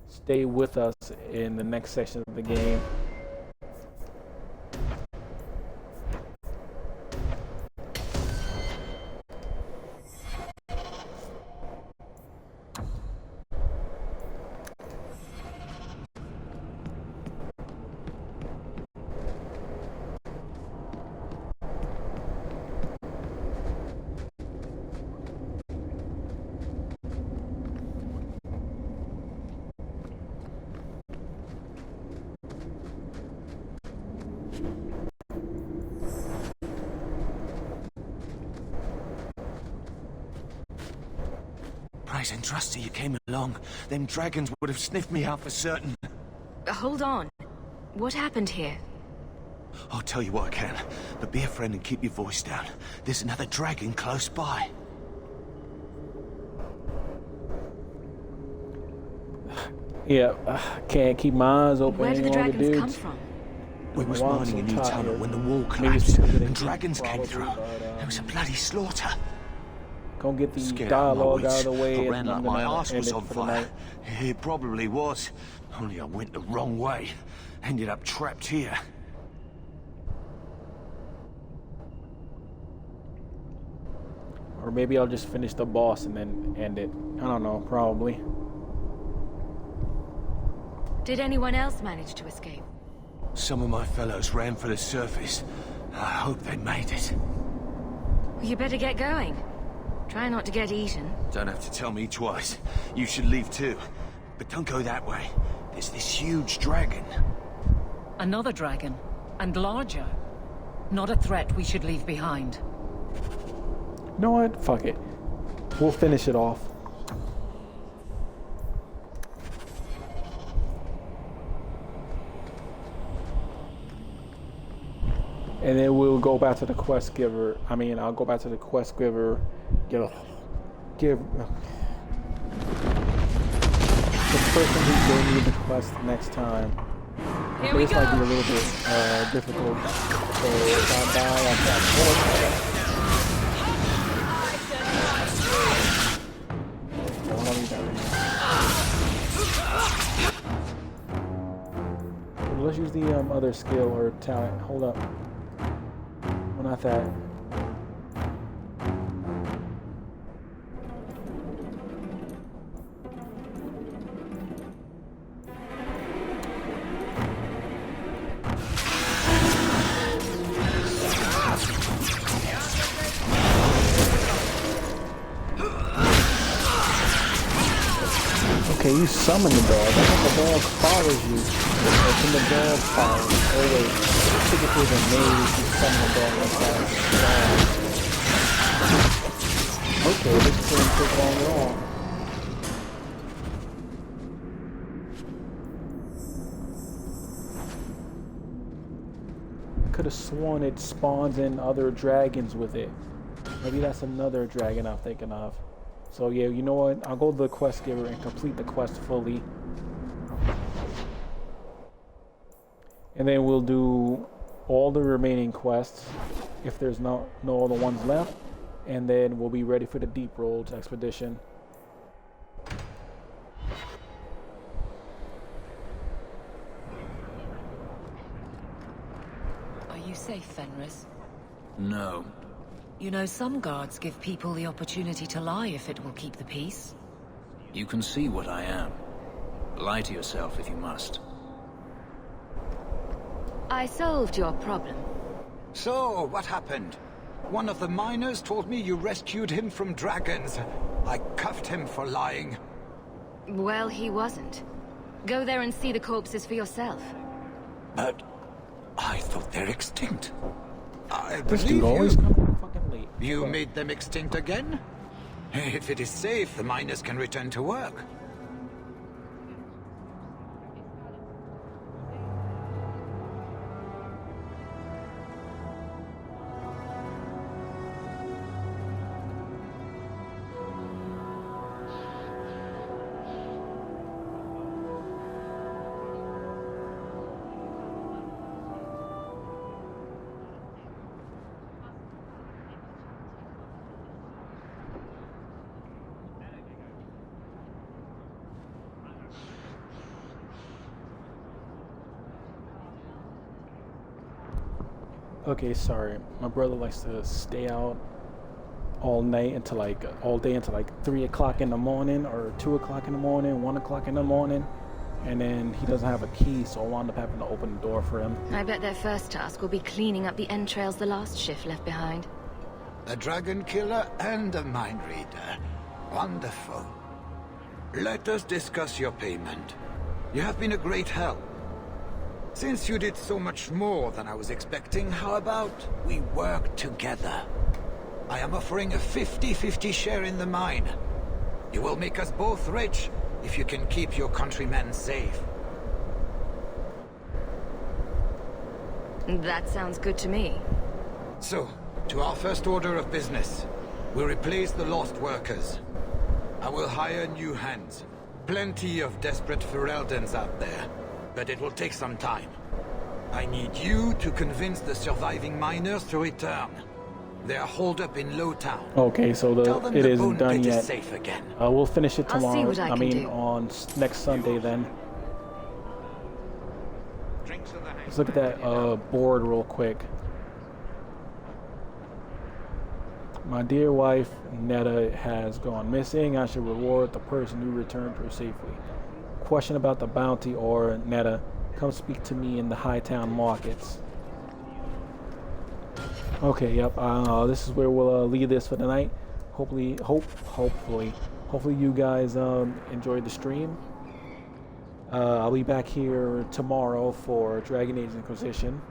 stay with us in the next section of the game. Praise and trust you came along. Them dragons would have sniffed me out for certain. Hold on. What happened here? I'll tell you what I can, but be a friend and keep your voice down. There's another dragon close by. Yeah, can't keep my eyes open. Where did the any longer, dragons dudes. come from? We was Wow, mining a I'm new tired. tunnel when the wall Maybe collapsed, it's because of the and heat, dragons came probably, through. but, There was a bloody slaughter. Gonna get the Scared out of my dialogue out wits. of the way. I and ran like I'm my gonna arse end was it on for the fire. night. It probably was. Only I went the wrong way. Ended up trapped here. Or maybe I'll just finish the boss and then end it. I don't know, probably. Did anyone else manage to escape? Some of my fellows ran for the surface. I hope they made it. Well, you better get going. Try not to get eaten. Don't have to tell me twice. You should leave too. But don't go that way. There's this huge dragon. Another dragon. And larger. Not a threat we should leave behind. You know what? Fuck it. We'll finish it off. And then we'll go back to the quest giver. I mean, I'll go back to the quest giver. Give the person who gave me the quest next time. Here But we this might be go. a little bit difficult. So if I die, I'll try. Actually, let's use the other skill or talent. Hold up. Well, not that. Okay, you summon the dog. I think the dog follows you. Or can the dog follow you? Oh wait, typically the maze, you summon the dog like that. Okay, this didn't take long at all. I could have sworn it spawns in other dragons with it. Maybe that's another dragon I'm thinking of. So yeah, you know what? I'll go to the quest giver and complete the quest fully. And then we'll do all the remaining quests if there's no other ones left. And then we'll be ready for the Deep Roads expedition. Are you safe, Fenris? No. You know, some guards give people the opportunity to lie if it will keep the peace. You can see what I am. Lie to yourself if you must. I solved your problem. So, what happened? One of the miners told me you rescued him from dragons. I cuffed him for lying. Well, he wasn't. Go there and see the corpses for yourself. But I thought they're extinct. I This believe dude always you. comes fucking late. You made them extinct again? If it is safe, the miners can return to work. Okay, sorry. My brother likes to stay out all night until like all day until like 3 o'clock in the morning or 2 o'clock in the morning, 1 o'clock in the morning, and then he doesn't have a key, so I wound up having to open the door for him. I bet their first task will be cleaning up the entrails the last shift left behind. A dragon killer and a mind reader. Wonderful. Let us discuss your payment. You have been a great help. Since you did so much more than I was expecting, how about we work together? I am offering a 50-50 share in the mine. You will make us both rich if you can keep your countrymen safe. That sounds good to me. So, to our first order of business. We'll replace the lost workers. I will hire new hands. Plenty of desperate Ferelden's out there. But it will take some time. I need you to convince the surviving miners to return. They are holed up in Lowtown. Okay, so it isn't done yet. Safe again. We'll finish it I'll see tomorrow. what I can do. On next Sunday then. Let's look at that board real quick. My dear wife, Netta, has gone missing. I should reward the person who returned her safely. Question about the bounty or Netta. Come speak to me in the Hightown markets. Okay, yep. This is where we'll leave this for the night. Hopefully you guys enjoyed the stream. I'll be back here tomorrow for Dragon Age Inquisition.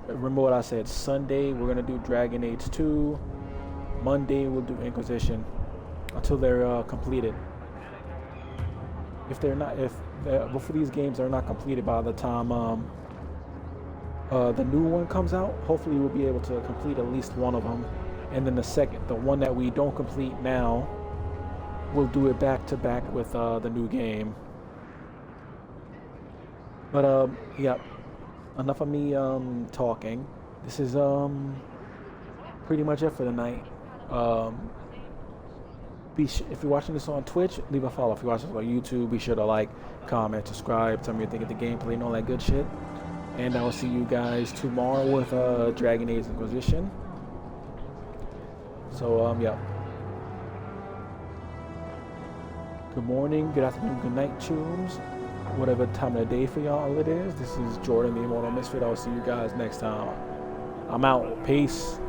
Remember what I said. Sunday we're gonna do Dragon Age 2. Monday we'll do Inquisition until they're completed. If both of these games are not completed by the time the new one comes out, hopefully we'll be able to complete at least one of them, and then the one that we don't complete now, we'll do it back to back with the new game. But yeah, enough of me talking. This is pretty much it for the night. if you're watching this on Twitch, leave a follow. If you're watching this on YouTube, be sure to like, comment, subscribe, tell me what you think of the gameplay and all that good shit. And I will see you guys tomorrow with Dragon Age Inquisition. So yeah. Good morning, good afternoon, good night, tunes. Whatever time of the day for y'all it is. This is Jordan, the Immortal Misfit. I will see you guys next time. I'm out. Peace.